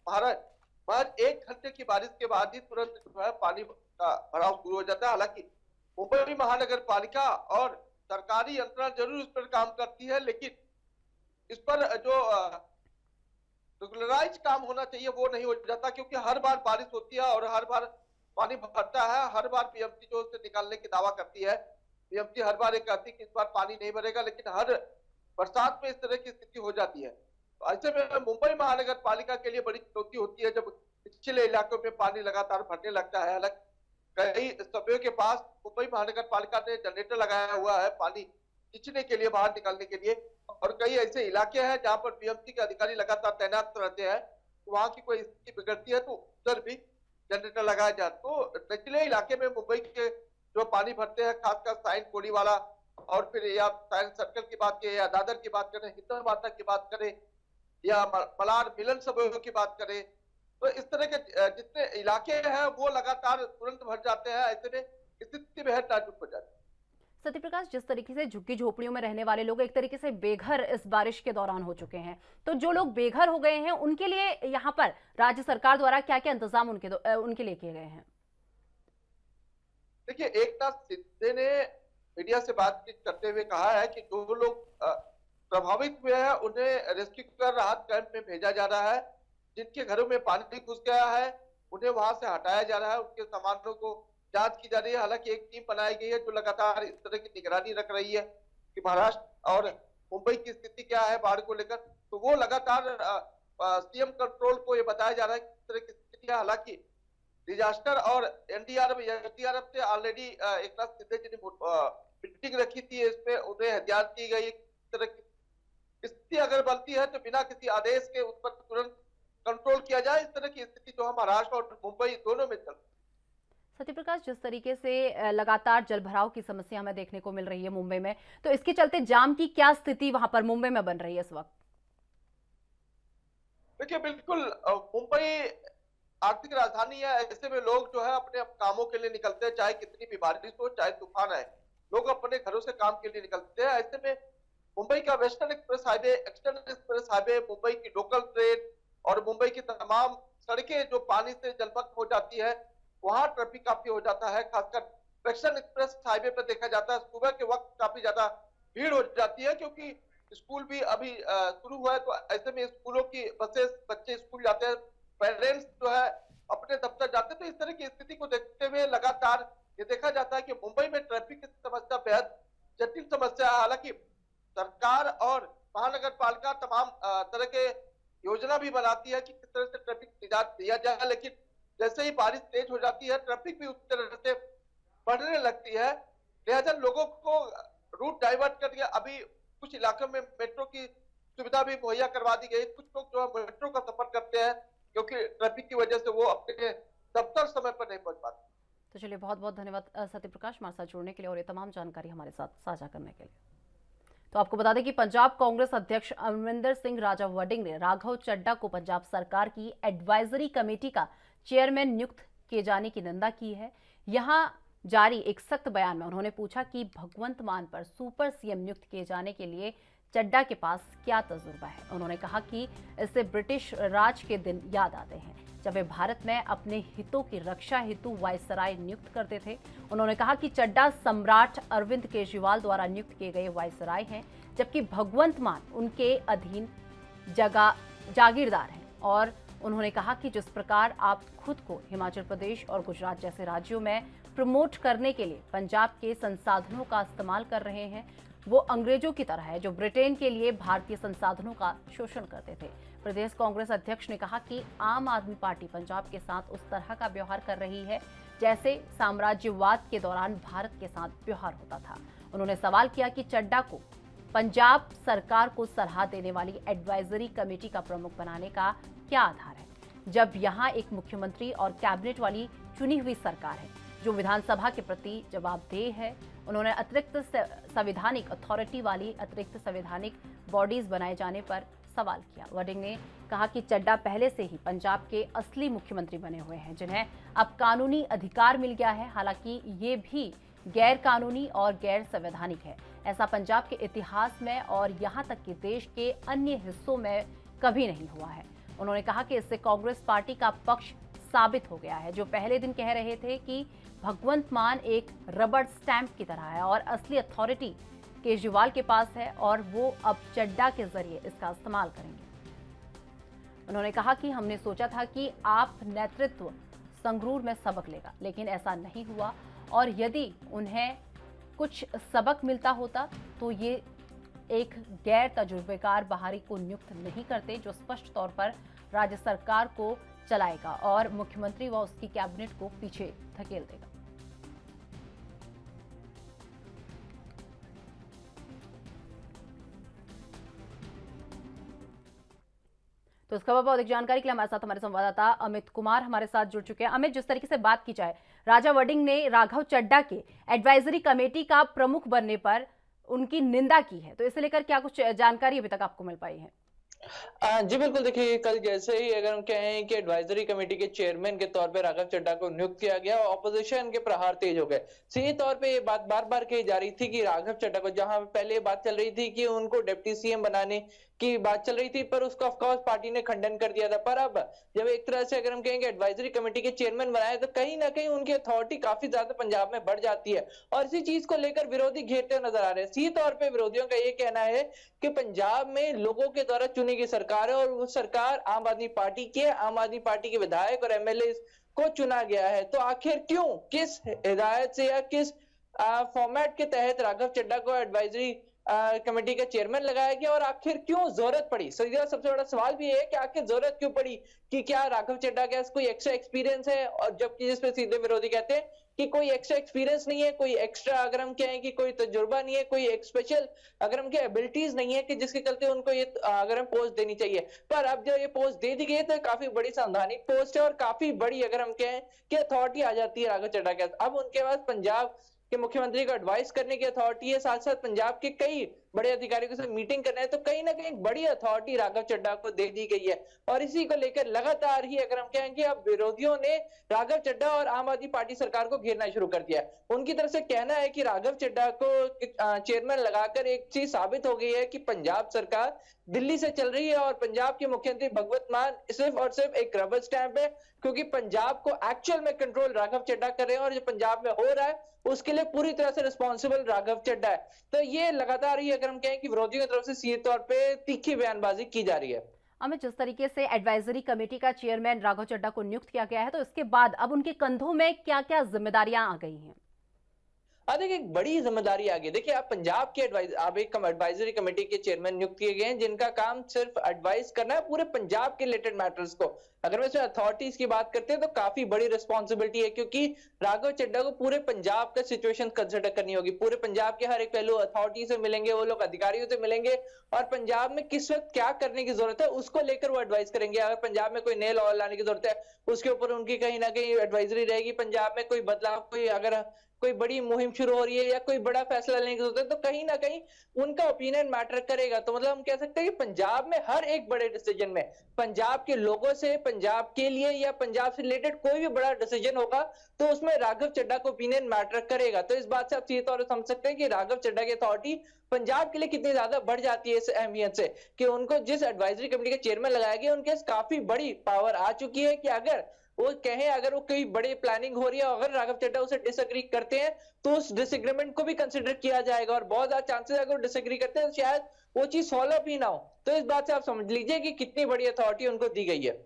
महाराष्ट्र महज 1 घंटे की बारिश के बाद ही तुरंत जो है पानी का भराव शुरू हो जाता है। हालांकि मुंबई महानगर पालिका और सरकारी यंत्रणा जरूर इस पर काम करती है, लेकिन इस पर जो रेगुलराइज काम होना चाहिए वो नहीं हो जाता क्योंकि हर बार बारिश होती है और हर बार पानी भरता है। हर बार बीएमसी जो उसे निकालने की दावा करती है, बीएमसी हर बार ये कहती है कि इस बार पानी नहीं भरेगा, लेकिन हर बरसात में इस तरह की स्थिति हो जाती है। तो ऐसे में मुंबई महानगर पालिका के लिए बड़ी चुनौती होती है जब निचले इलाकों में पानी लगातार भरने लगता है। हालांकि कई सभ्यों के पास मुंबई महानगर पालिका ने जनरेटर लगाया हुआ है पानी खींचने के लिए, बाहर निकालने के लिए, और कई ऐसे इलाके हैं जहां पर बीएमसी के अधिकारी लगातार तैनात रहते हैं, तो वहां की कोई स्थिति बिगड़ती है तो उधर भी जनरेटर लगाया जाए। तो निचले इलाके में मुंबई के जो पानी भरते हैं, खासकर साइन कोड़ी वाला और फिर या साइन सर्कल की बात करें या दादर की बात करें, हिंदन माता की बात करें या मलार मिलन सभ्यों की बात करें, तो इस तरह के जितने इलाके हैं वो लगातार तुरंत भर जाते हैं। ऐसे में स्थिति बेहद नाजुक हो जाती है। सत्य प्रकाश, जिस तरीके से झुग्गी झोपड़ियों में रहने वाले लोग एक तरीके से बेघर इस बारिश के दौरान हो चुके हैं, तो जो लोग बेघर हो गए हैं उनके लिए यहाँ पर राज्य सरकार द्वारा क्या क्या इंतजाम उनके लिए किए गए हैं? देखिए, एकनाथ शिंदे ने मीडिया से बातचीत करते हुए कहा है कि जो लोग प्रभावित हुए हैं उन्हें रेस्क्यू कर राहत कैंप में भेजा जा रहा है। जिनके घरों में पानी घुस गया है उन्हें वहां से हटाया जा रहा है, उनके सामानों को जांच की जा रही है। हालांकि एक टीम बनाई गई है जो लगातार इस तरह की निगरानी रख रही है कि महाराष्ट्र और मुंबई की स्थिति क्या है बाढ़ को लेकर। तो वो लगातार सीएम कंट्रोल को ये बताया जा रहा है कि इस तरह की स्थिति है। हालांकि डिजास्टर और एनडीआरएफ से ऑलरेडी एकनाथ शिंदे जी ने मीटिंग रखी थी, इसमें उन्हें हदायत की गई। इस तरह की स्थिति अगर बनती है तो बिना किसी आदेश के उस पर तुरंत कंट्रोल किया जाए। इस तरह की स्थिति जो है महाराष्ट्र और मुंबई दोनों में चल। सत्य प्रकाश, जिस तरीके से लगातार जलभराव की समस्या हमें देखने को मिल रही है मुंबई में, तो इसके चलते जाम की क्या स्थिति वहां पर मुंबई में बन रही है इस वक्त? देखिए, बिल्कुल मुंबई आर्थिक राजधानी है। ऐसे में लोग जो है अपने कामों के लिए निकलते हैं, चाहे कितनी भी बारिश हो, चाहे तूफान आए, लोग अपने घरों से काम के लिए निकलते हैं। ऐसे में मुंबई का western express highway, eastern express highway, Mumbai की लोकल ट्रेन और मुंबई की तमाम सड़कें जो पानी से जलमग्न हो जाती है, वहां ट्रैफिक काफी हो जाता है। खासकर वेस्टर्न एक्सप्रेस हाईवे पर देखा जाता है सुबह के वक्त काफी ज्यादा भीड़ हो जाती है क्योंकि स्कूल भी अभी शुरू हुआ है। तो ऐसे में स्कूलों की बसेस, बच्चे स्कूल जाते हैं, पेरेंट्स जो है अपने दफ्तर जाते हैं। तो इस तरह की स्थिति को देखते हुए लगातार ये देखा जाता है कि मुंबई में ट्रैफिक की समस्या बेहद जटिल समस्या है। हालांकि सरकार और महानगर पालिका तमाम तरह के योजना भी बनाती है कि किस तरह से ट्रैफिक निजात दिया जाए, लेकिन जैसे ही बारिश तेज हो जाती है ट्रैफिक भी उस तरह से बढ़ने लगती है। लिहाजा लोगों को रूट डाइवर्ट कर दिया। अभी कुछ इलाकों में मेट्रो की सुविधा भी मुहैया करवा दी गई। कुछ लोग जो है मेट्रो का सफर करते हैं क्योंकि ट्रैफिक की वजह से वो अपने दफ्तर समय पर नहीं पहुंच पाते। तो चलिए, बहुत बहुत धन्यवाद सत्य प्रकाश हमारे साथ जुड़ने के लिए और ये तमाम जानकारी हमारे साथ साझा करने के लिए। तो आपको बता दें कि पंजाब कांग्रेस अध्यक्ष अमरिंदर सिंह राजा वडिंग ने राघव चड्ढा को पंजाब सरकार की एडवाइजरी कमेटी का चेयरमैन नियुक्त किए जाने की निंदा की है। यहां जारी एक सख्त बयान में उन्होंने पूछा कि भगवंत मान पर सुपर सीएम नियुक्त किए जाने के लिए चड्ढा के पास क्या तजुर्बा है। उन्होंने कहा कि इससे ब्रिटिश राज के दिन याद आते हैं जब वे भारत में अपने हितों की रक्षा हेतु वायसराय नियुक्त करते थे। उन्होंने कहा कि चड्ढा सम्राट अरविंद केजरीवाल द्वारा नियुक्त किए गए वायसराय हैं, जबकि भगवंत मान उनके अधीन जागीरदार हैं। और उन्होंने कहा कि जिस प्रकार आप खुद को हिमाचल प्रदेश और गुजरात जैसे राज्यों में प्रमोट करने के लिए पंजाब के संसाधनों का इस्तेमाल कर रहे हैं, वो अंग्रेजों की तरह है जो ब्रिटेन के लिए भारतीय संसाधनों का शोषण करते थे। प्रदेश कांग्रेस अध्यक्ष ने कहा कि आम आदमी पार्टी पंजाब के साथ उस तरह का व्यवहार कर रही है जैसे साम्राज्यवाद के दौरान भारत के साथ व्यवहार होता था। उन्होंने सवाल किया कि चड्डा को पंजाब सरकार को सलाह देने वाली एडवाइजरी कमेटी का प्रमुख बनाने का क्या आधार है, जब यहां एक मुख्यमंत्री और कैबिनेट वाली चुनी हुई सरकार है जो विधानसभा के प्रति जवाबदेह है। उन्होंने अतिरिक्त संवैधानिक अथॉरिटी वाली अतिरिक्त संवैधानिक बॉडीज बनाए जाने पर सवाल किया। वडिंग ने कहा कि चड्डा पहले से ही पंजाब के असली मुख्यमंत्री बने हुए हैं, जिन्हें अब कानूनी अधिकार मिल गया है। हालांकि ये भी गैर कानूनी और गैर संवैधानिक है। ऐसा पंजाब के इतिहास में और यहां तक कि देश के अन्य हिस्सों में कभी नहीं हुआ है। उन्होंने कहा कि इससे कांग्रेस पार्टी का पक्ष साबित हो गया है, जो पहले दिन कह रहे थे कि भगवंत मान एक रबड़ स्टैंप की तरह है और असली अथॉरिटी केजरीवाल के पास है और वो अब चड्डा के जरिए इसका इस्तेमाल करेंगे। उन्होंने कहा कि हमने सोचा था कि आप नेतृत्व संगरूर में सबक लेगा, लेकिन ऐसा नहीं हुआ और यदि उन्हें कुछ सबक मिलता होता तो ये एक गैर तजुर्बेकार बाहरी को नियुक्त नहीं करते, जो स्पष्ट तौर पर राज्य सरकार को चलाएगा और मुख्यमंत्री व उसकी कैबिनेट को पीछे धकेल देगा। तो इस खबर पर अधिक जानकारी के लिए हमारे साथ हमारे संवाददाता अमित कुमार हमारे साथ जुड़ चुके हैं। अमित, जिस तरीके से बात की जाए, राजा वडिंग ने राघव चड्डा के एडवाइजरी कमेटी का प्रमुख बनने पर उनकी निंदा की है, तो इसे लेकर क्या कुछ जानकारी अभी तक आपको मिल पाई है? जी बिल्कुल, देखिए कल जैसे ही अगर हम कहें कि एडवाइजरी कमेटी के चेयरमैन के तौर पे राघव चड्डा को नियुक्त किया गया, ऑपोजिशन के प्रहार तेज हो गए। सीधे तौर पे ये बात बार बार कही जा रही थी कि राघव चड्डा को, जहां पहले बात चल रही थी कि उनको डिप्टी सीएम बनाने की बात चल रही थी, पर उसका ऑफकोर्स पार्टी ने खंडन कर दिया था। पर अब जब एक तरह से अगर हम कहेंगे एडवाइजरी कमेटी के चेयरमैन बनाए, तो कहीं ना कहीं उनकी अथॉरिटी काफी ज्यादा पंजाब में बढ़ जाती है और इसी चीज को लेकर विरोधी घेरते नजर आ रहे हैं। सीधे तौर पर विरोधियों का ये कहना है कि पंजाब में लोगों के द्वारा चुनी गई सरकार है और वो सरकार आम आदमी पार्टी के विधायक और एमएलए को चुना गया है। तो आखिर क्यों, किस हिदायत से या किस फॉर्मेट के तहत राघव चड्डा को एडवाइजरी कमेटी का चेयरमैन लगाया गया और आखिर क्यों जरूरत पड़ी? सबसे बड़ा सवाल भी है कि आखिर जरूरत क्यों पड़ी, कि क्या राघव चड्डा के कोई एक्स्ट्रा एक्सपीरियंस है? और जबकि जिसपे सीधे विरोधी कहते हैं कि कोई एक्स्ट्रा एक्सपीरियंस नहीं है, कोई एक्स्ट्रा अगर हम कहें कि कोई तजुर्बा नहीं है, कोई एक स्पेशल अगर हम कहें एबिलिटीज नहीं है कि जिसके चलते उनको ये अगर हम पोस्ट देनी चाहिए। पर अब जो ये पोस्ट दे दी गई है तो काफी बड़ी संवैधानिक पोस्ट है और काफी बड़ी अगर हम कहें कि अथॉरिटी आ जाती है राघव चड्डा के। अब उनके पास पंजाब के मुख्यमंत्री को एडवाइस करने की अथॉरिटी है, साथ साथ पंजाब के कई बड़े अधिकारियों के साथ मीटिंग करना है, तो कहीं ना कहीं बड़ी अथॉरिटी राघव चड्डा को दे दी गई है। और इसी को लेकर लगातार ही अगर हम कहेंगे अब विरोधियों ने राघव चड्डा और आम आदमी पार्टी सरकार को घेरना शुरू कर दिया है। उनकी तरफ से कहना है कि राघव चड्डा को चेयरमैन लगाकर एक चीज साबित हो गई है कि पंजाब सरकार दिल्ली से चल रही है और पंजाब के मुख्यमंत्री भगवंत मान सिर्फ और सिर्फ एक रबर स्टैंप है, क्योंकि पंजाब को एक्चुअल में कंट्रोल राघव चड्डा कर रहे हैं और जो पंजाब में हो रहा है उसके लिए पूरी तरह से रिस्पॉन्सिबल राघव चड्डा है। तो ये लगातार ही अगर हम कहें कि विरोधियों की तरफ से सीधे तौर पे तीखी बयानबाजी की जा रही है। अमित, जिस तरीके से एडवाइजरी कमेटी का चेयरमैन राघव चड्डा को नियुक्त किया गया है, तो इसके बाद अब उनके कंधों में क्या क्या जिम्मेदारियां आ गई हैं? देखिए एक बड़ी जिम्मेदारी आ गई। देखिए आप पंजाब के एडवाइजरी कमेटी के चेयरमैन नियुक्त किए गए हैं, जिनका काम सिर्फ एडवाइस करना है पूरे पंजाब के रिलेटेड मैटर्स को। अगर मैं इसमें अथॉरिटीज की बात करते हैं तो काफी बड़ी रिस्पॉन्सिबिलिटी है, क्योंकि राघव चड्डा को पूरे पंजाब का सिचुएशन कंसिडर करनी होगी। पूरे पंजाब के हर एक पहलू अथॉरिटी से मिलेंगे, वो लोग अधिकारियों से मिलेंगे और पंजाब में किस वक्त क्या करने की जरूरत है उसको लेकर वो एडवाइस करेंगे। अगर पंजाब में कोई नए लॉ लाने की जरूरत है उसके ऊपर उनकी कहीं ना कहीं एडवाइजरी रहेगी। पंजाब में कोई बदलाव, कोई बड़ी मुहिम शुरू हो रही है या कोई बड़ा फैसला लेने की जरूरत है, तो कहीं ना कहीं उनका ओपिनियन मैटर करेगा। तो मतलब हम कह सकते हैं कि पंजाब में हर एक बड़े डिसीजन में पंजाब के लोगों से, पंजाब के लिए या पंजाब से रिलेटेड कोई भी बड़ा डिसीजन होगा तो उसमें राघव चड्डा का ओपिनियन मैटर करेगा। तो इस बात से आप सीधे तौर पर समझ सकते हैं कि राघव चड्डा की अथॉरिटी पंजाब के लिए कितनी ज्यादा बढ़ जाती है इस अहमियत से, कि उनको जिस एडवाइजरी कमेटी का चेयरमैन लगाया गया उनके काफी बड़ी पावर आ चुकी है कि अगर वो कहें, अगर वो कोई बड़ी प्लानिंग हो रही है, अगर राघव चड्डा उसे डिसएग्री करते हैं तो उस डिसएग्रीमेंट को भी कंसिडर किया जाएगा और बहुत ज्यादा चांसेस अगर वो डिसएग्री करते हैं तो शायद वो चीज फॉलो अप ही ना हो। तो इस बात से आप समझ लीजिए कि कितनी बड़ी अथॉरिटी उनको दी गई है।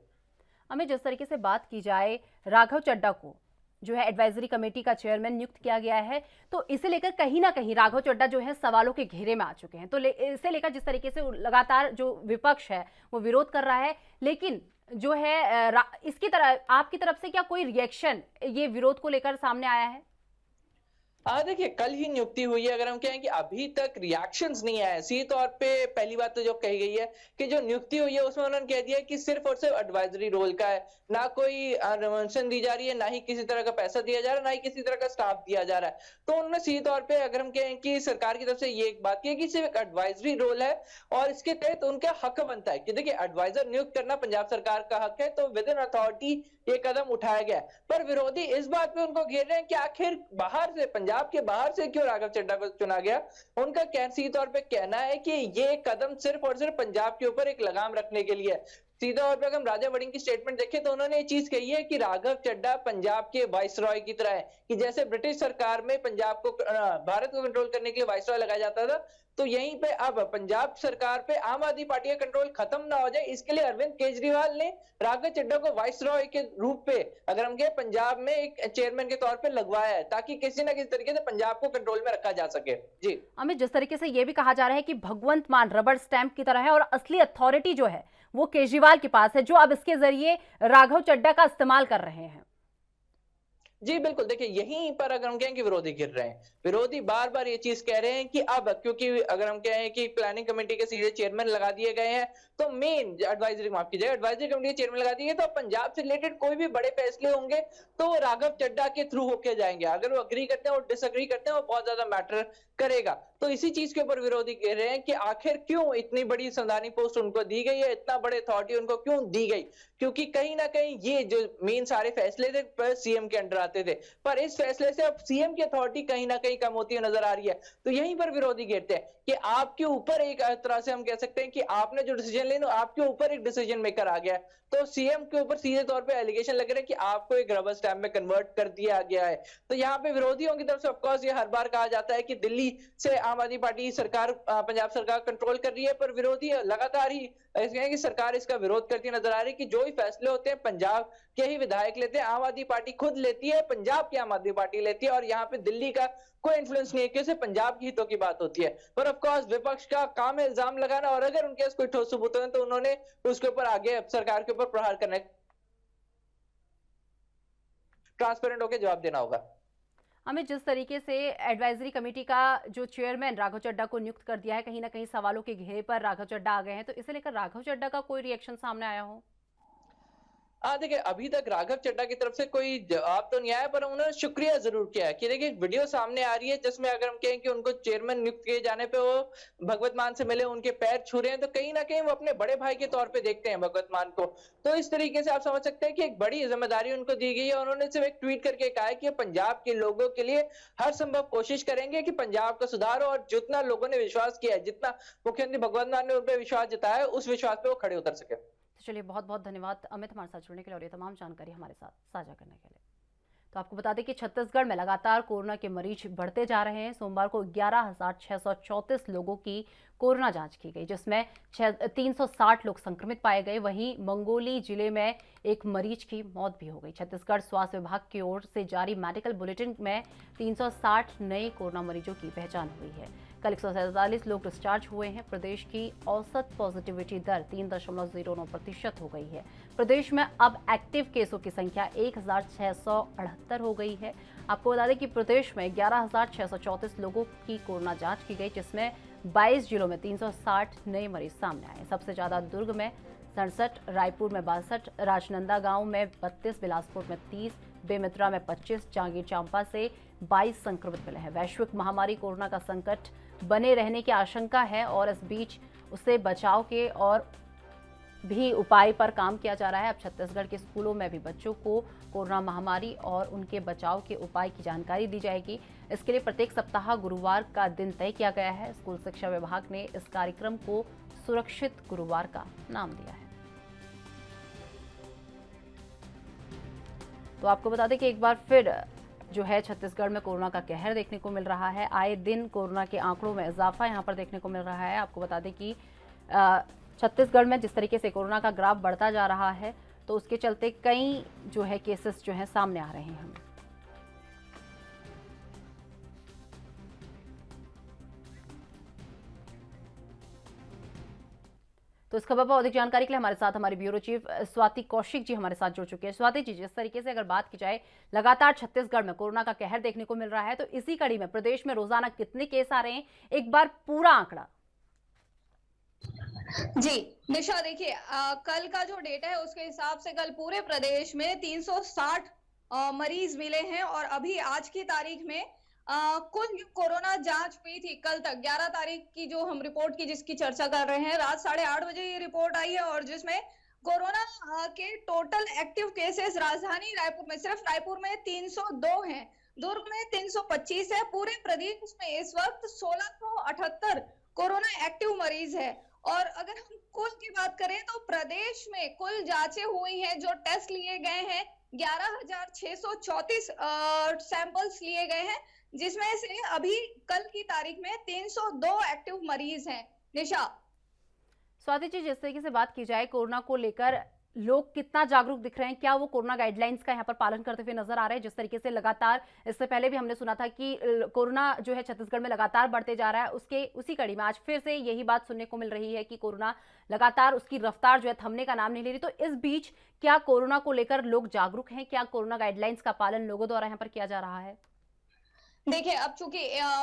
हमें जिस तरीके से बात की जाए, राघव चड्डा को जो है एडवाइजरी कमेटी का चेयरमैन नियुक्त किया गया है, तो इसे लेकर कहीं ना कहीं राघव चड्डा जो है सवालों के घेरे में आ चुके हैं। तो इसे लेकर जिस तरीके से लगातार जो विपक्ष है वो विरोध कर रहा है, लेकिन जो है इसकी तरह आपकी तरफ से क्या कोई रिएक्शन ये विरोध को लेकर सामने आया है? देखिए कल ही नियुक्ति हुई है। अगर हम कहें कि अभी तक रिएक्शंस नहीं आए, सीधे तौर पे पहली बात तो जो कही गई है कि जो नियुक्ति हुई है उसमें उन्होंने कह दिया है कि सिर्फ और सिर्फ एडवाइजरी रोल का है, ना कोई रिमोशन दी जा रही है, ना ही किसी तरह का पैसा दिया जा रहा है, ना ही किसी तरह का स्टाफ दिया जा रहा है। तो उन्होंने सीधे तौर पे अगर हम कहें कि सरकार की तरफ से ये एक बात की है कि सिर्फ एक एडवाइजरी रोल है और इसके तहत उनका हक बनता है कि देखिए एडवाइजर नियुक्त करना पंजाब सरकार का हक है, तो विद इन अथॉरिटी ये कदम उठाया गया है। पर विरोधी इस बात पे उनको घेर रहे हैं कि आखिर बाहर से, पंजाब के बाहर से क्यों राघव चड्ढा को चुना गया। उनका सीधे तौर पे कहना है कि ये कदम सिर्फ और सिर्फ पंजाब के ऊपर एक लगाम रखने के लिए है। सीधा तौर पे अगर हम राजा वड़िंग की स्टेटमेंट देखें तो उन्होंने ये चीज कही है कि राघव चड्ढा पंजाब के वाइसरॉय की तरह है, कि जैसे ब्रिटिश सरकार में पंजाब को भारत को कंट्रोल करने के लिए वाइसरॉय लगाया जाता था, तो यहीं पे अब पंजाब सरकार पे आम आदमी पार्टी का कंट्रोल खत्म ना हो जाए, इसके लिए अरविंद केजरीवाल ने राघव चड्ढा को वाइसरॉय के रूप पे, अगर हम कहें, पंजाब में एक चेयरमैन के तौर पे लगवाया है, ताकि किसी ना किसी तरीके से पंजाब को कंट्रोल में रखा जा सके। जी अमित, जिस तरीके से ये भी कहा जा रहा है कि भगवंत मान रबड़ स्टैंप की तरह है और असली अथॉरिटी जो है वो केजरीवाल के पास है, जो अब इसके जरिए राघव चड्ढा का इस्तेमाल कर रहे हैं। जी बिल्कुल, देखिए यहीं पर अगर हम कहें कि विरोधी गिर रहे हैं, विरोधी बार बार ये चीज कह रहे हैं कि अब क्योंकि अगर हम कहें कि प्लानिंग कमेटी के सीधे चेयरमैन लगा दिए गए हैं, तो मेन एडवाइजरी, माफ कीजिएगा, एडवाइजरी कमेटी के चेयरमैन लगा दिए, तो पंजाब से रिलेटेड कोई भी बड़े फैसले होंगे तो वो राघव चड्ढा के थ्रू होके जाएंगे। अगर वो अग्री करते हैं और डिसअग्री करते हैं वो बहुत ज्यादा मैटर करेगा। तो इसी चीज के ऊपर विरोधी कह रहे हैं कि आखिर क्यों इतनी बड़ी संवैधानिक पोस्ट उनको दी गई है, इतना बड़े अथॉरिटी उनको क्यों दी गई, क्योंकि कहीं ना कहीं ये जो मेन सारे फैसले थे सीएम के अंडर आते थे, पर इस फैसले से अब सीएम की अथॉरिटी कहीं ना कहीं कम होती हुई नजर आ रही है। तो यहीं पर विरोधी घेरते हैं कि आपके ऊपर एक तरह से हम कह सकते हैं कि आपने जो डिसीजन लेना, आपके ऊपर एक डिसीजन मेकर आ गया है, तो सीएम के ऊपर सीधे तौर पे एलिगेशन लग रहे हैं कि आपको एक रबर स्टैंप में कन्वर्ट कर दिया गया है। तो यहाँ पे विरोधियों की तरफ से ऑफकोर्स ये हर बार कहा जाता है कि दिल्ली से आम आदमी पार्टी सरकार, पंजाब सरकार कंट्रोल कर रही है, पर विरोधी लगातार ही कि सरकार इसका विरोध करती नजर आ रही है कि जो भी फैसले होते हैं पंजाब के ही विधायक लेते हैं, आम आदमी पार्टी खुद लेती है, पंजाब की आम आदमी पार्टी लेती है, और यहाँ पे दिल्ली का कोई इन्फ्लुएंस नहीं है, क्योंकि पंजाब की हितों की बात होती है। पर ऑफ कोर्स विपक्ष का काम है इल्जाम लगाना, और अगर उनके पास कोई ठोस सबूत है तो उन्होंने उसके ऊपर आगे सरकार के ऊपर प्रहार करने, ट्रांसपेरेंट होकर जवाब देना होगा। हमें जिस तरीके से एडवाइजरी कमेटी का जो चेयरमैन राघव चड्ढा को नियुक्त कर दिया है, कहीं ना कहीं सवालों के घेरे पर राघव चड्ढा आ गए हैं, तो इसे लेकर राघव चड्ढा का कोई रिएक्शन सामने आया हो? देखिए अभी तक राघव चड्ढा की तरफ से कोई जवाब तो नहीं आया, पर उन्होंने शुक्रिया जरूर किया है कि देखिए वीडियो सामने आ रही है जिसमें अगर हम कहें कि उनको चेयरमैन नियुक्त किए जाने पे वो भगवत मान से मिले, उनके पैर छू रहे हैं, तो कहीं ना कहीं वो अपने बड़े भाई के तौर पे देखते हैं भगवत मान को। तो इस तरीके से आप समझ सकते हैं कि एक बड़ी जिम्मेदारी उनको दी गई है। उन्होंने सिर्फ एक ट्वीट करके कहा है कि पंजाब के लोगों के लिए हर संभव कोशिश करेंगे कि पंजाब का सुधार हो, और जितना लोगों ने विश्वास किया है, जितना मुख्यमंत्री भगवत मान ने उन पर विश्वास जताया है, उस विश्वास पे वो खड़े उतर सके। तो चलिए, बहुत बहुत धन्यवाद अमित हमारे साथ जुड़ने के लिए और ये तमाम जानकारी हमारे साथ साझा करने के लिए। तो आपको बता दें कि छत्तीसगढ़ में लगातार कोरोना के मरीज बढ़ते जा रहे हैं। सोमवार को 11,634 लोगों की कोरोना जांच की गई, जिसमें 360 लोग संक्रमित पाए गए। वहीं मंगोली जिले में एक मरीज की मौत भी हो गई। छत्तीसगढ़ स्वास्थ्य विभाग की ओर से जारी मेडिकल बुलेटिन में 360 नए कोरोना मरीजों की पहचान हुई है। कल 147 लोग डिस्चार्ज हुए हैं। प्रदेश की औसत पॉजिटिविटी दर 3.09% हो गई है। प्रदेश में अब एक्टिव केसों की संख्या 1,678 हो गई है। आपको बता दें कि प्रदेश में 11,634 लोगों की कोरोना जांच की गई, जिसमें 22 जिलों में 360 नए मरीज सामने आए। सबसे ज्यादा दुर्ग में 67, रायपुर में 62, राजनांदगांव में 32, बिलासपुर में 30, बेमेतरा में 25, जांजगीर चांपा से 22 संक्रमित मिले हैं। वैश्विक महामारी कोरोना का संकट बने रहने की आशंका है और इस बीच उससे बचाव के और भी उपाय पर काम किया जा रहा है। अब छत्तीसगढ़ के स्कूलों में भी बच्चों को कोरोना महामारी और उनके बचाव के उपाय की जानकारी दी जाएगी। इसके लिए प्रत्येक सप्ताह गुरुवार का दिन तय किया गया है। स्कूल शिक्षा विभाग ने इस कार्यक्रम को सुरक्षित गुरुवार का नाम दिया है। तो आपको बता दें कि एक बार फिर जो है छत्तीसगढ़ में कोरोना का कहर देखने को मिल रहा है। आए दिन कोरोना के आंकड़ों में इजाफा यहां पर देखने को मिल रहा है। आपको बता दें कि छत्तीसगढ़ में जिस तरीके से कोरोना का ग्राफ बढ़ता जा रहा है, तो उसके चलते कई जो है केसेस जो है सामने आ रहे हैं। तो तो इस खबर पर अधिक जानकारी के लिए हमारे साथ हमारी ब्यूरो चीफ स्वाति कौशिक जी हमारे साथ जुड़ चुके हैं। स्वाति जी, जिस तरीके से अगर बात की जाए, लगातार छत्तीसगढ़ में कोरोना का कहर देखने को मिल रहा है, तो इसी कड़ी में प्रदेश में रोजाना कितने केस आ रहे हैं, एक बार पूरा आंकड़ा। जी निशा, देखिए कल का जो डेटा है उसके हिसाब से कल पूरे प्रदेश में 360 मरीज मिले हैं और अभी आज की तारीख में कुल जो कोरोना जांच हुई थी कल तक 11 तारीख की जो हम रिपोर्ट की जिसकी चर्चा कर रहे हैं, रात 8:30 बजे ये रिपोर्ट आई है और जिसमें कोरोना के टोटल एक्टिव केसेस राजधानी रायपुर में, सिर्फ रायपुर में 302 हैं, दुर्ग में 325 है। पूरे प्रदेश में इस वक्त 1678 कोरोना एक्टिव मरीज है। और अगर हम कुल की बात करें तो प्रदेश में कुल जांचें हुई हैं, जो टेस्ट लिए गए हैं 11,634 सैंपल्स लिए गए हैं, जिसमें से अभी कल की तारीख में 302 एक्टिव मरीज हैं। निशा, स्वाति जी, जिस तरीके से बात की जाए कोरोना को लेकर, लोग कितना जागरूक दिख रहे हैं? क्या वो कोरोना गाइडलाइंस का यहाँ पर पालन करते हुए नजर आ रहे हैं? जिस तरीके से लगातार, इससे पहले भी हमने सुना था कि कोरोना जो है छत्तीसगढ़ में लगातार बढ़ते जा रहा है, उसी कड़ी में आज फिर से यही बात सुनने को मिल रही है कि कोरोना लगातार उसकी रफ्तार जो है थमने का नाम नहीं ले रही। तो इस बीच क्या कोरोना को लेकर लोग जागरूक हैं? क्या कोरोना गाइडलाइंस का पालन लोगों द्वारा यहाँ पर किया जा रहा है? देखिए अब चूंकि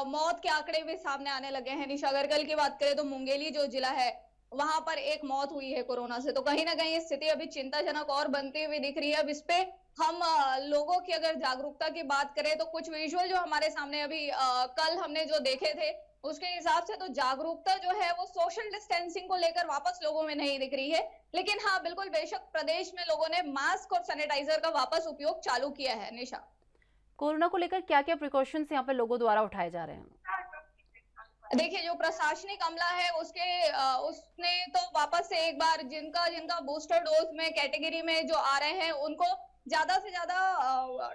मौत के आंकड़े भी सामने आने लगे हैं निशा, अगर कल की बात करें तो मुंगेली जो जिला है वहां पर एक मौत हुई है कोरोना से, तो कहीं ना कहीं स्थिति अभी चिंताजनक और बनती हुई दिख रही है। अब इस पे हम लोगों की अगर जागरूकता की बात करें तो कुछ विजुअल जो हमारे सामने अभी कल हमने जो देखे थे उसके हिसाब से तो जागरूकता जो है वो सोशल डिस्टेंसिंग को लेकर वापस लोगों में नहीं दिख रही है। लेकिन हाँ बिल्कुल, बेशक प्रदेश में लोगों ने मास्क और सैनिटाइजर का वापस उपयोग चालू किया है। निशा, कोरोना को लेकर क्या क्या प्रिकॉशंस यहाँ पर लोगों द्वारा उठाए जा रहे हैं? देखिए जो प्रशासनिक अमला है उसने तो वापस से एक बार जिनका बूस्टर डोज में कैटेगरी में जो आ रहे हैं उनको ज्यादा से ज्यादा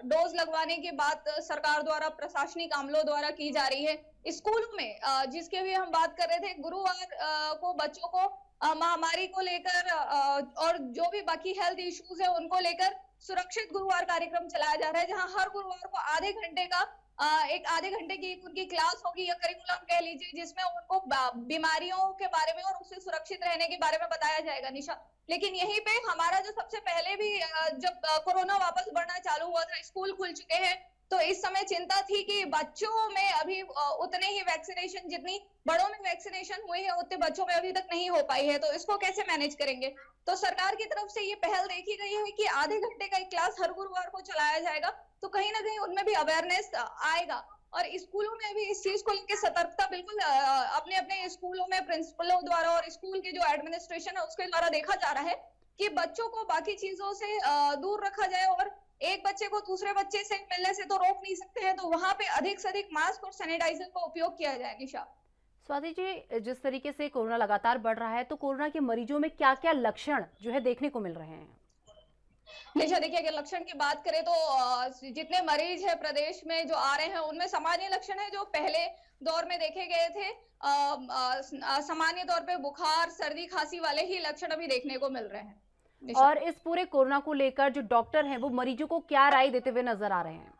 डोज लगवाने की बात सरकार द्वारा, प्रशासनिक अमलों द्वारा की जा रही है। स्कूलों में जिसके भी हम बात कर रहे थे, गुरुवार को बच्चों को महामारी को लेकर और जो भी बाकी हेल्थ इश्यूज है उनको लेकर सुरक्षित गुरुवार कार्यक्रम चलाया जा रहा है, जहां हर गुरुवार को आधे घंटे का एक आधे घंटे की उनकी क्लास होगी या करिकुलम कह लीजिए, जिसमें उनको बीमारियों के बारे में और उससे सुरक्षित रहने के बारे में बताया जाएगा। निशा, लेकिन यहीं पे हमारा जो सबसे पहले भी जब कोरोना वापस बढ़ना चालू हुआ था, स्कूल खुल चुके हैं, तो इस समय चिंता थी कि बच्चों में अभी उतने ही वैक्सीनेशन, जितनी बड़ों में वैक्सीनेशन हुई है उतने बच्चों में अभी तक नहीं हो पाई है, तो इसको कैसे मैनेज करेंगे। तो सरकार की तरफ से ये पहल देखी गई है कि आधे घंटे का एक क्लास हर गुरुवार को चलाया जाएगा, तो कहीं ना कहीं उनमें भी अवेयरनेस आएगा। और स्कूलों में भी इस चीज को लेकर सतर्कता बिल्कुल अपने अपने स्कूलों में प्रिंसिपलों द्वारा और स्कूल के जो एडमिनिस्ट्रेशन है उसके द्वारा देखा जा रहा है कि बच्चों को बाकी चीजों से दूर रखा जाए, और एक बच्चे को दूसरे बच्चे से मिलने से तो रोक नहीं सकते हैं, तो वहां पे अधिक से अधिक मास्क और सैनिटाइजर का उपयोग किया जाए। निशा, स्वाति जी, जिस तरीके से कोरोना लगातार बढ़ रहा है, तो कोरोना के मरीजों में क्या क्या लक्षण जो है देखने को मिल रहे हैं? निशा देखिए, अगर लक्षण की बात करें तो जितने मरीज है प्रदेश में जो आ रहे हैं उनमें सामान्य लक्षण है जो पहले दौर में देखे गए थे। सामान्य तौर पे बुखार, सर्दी, खांसी वाले ही लक्षण अभी देखने को मिल रहे हैं। और इस पूरे कोरोना को लेकर जो डॉक्टर हैं वो मरीजों को क्या राय देते हुए नजर आ रहे हैं?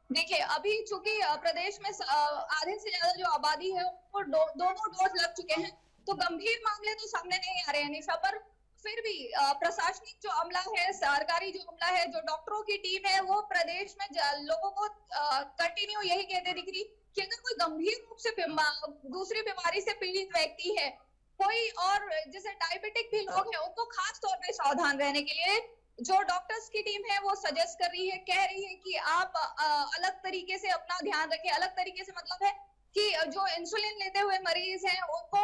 देखिए अभी चूंकि प्रदेश में आधे से ज्यादा जो आबादी है उनको दोनों डोज लग चुके हैं, तो गंभीर मामले तो सामने नहीं आ रहे हैं निशा, पर फिर भी प्रशासनिक जो अमला है, सरकारी जो अमला है, जो डॉक्टरों की टीम है, वो प्रदेश में लोगों को कंटिन्यू यही कहते दिख रही कि अगर कोई गंभीर रूप से दूसरी बीमारी से पीड़ित व्यक्ति है, कोई और जैसे डायबिटिक भी लोग हैं, उनको खास तौर पे सावधान रहने के लिए जो डॉक्टर्स की टीम है वो सजेस्ट कर रही है, कह रही है कि आप अलग तरीके से अपना ध्यान रखें। अलग तरीके से मतलब है कि जो इंसुलिन लेते हुए मरीज हैं उनको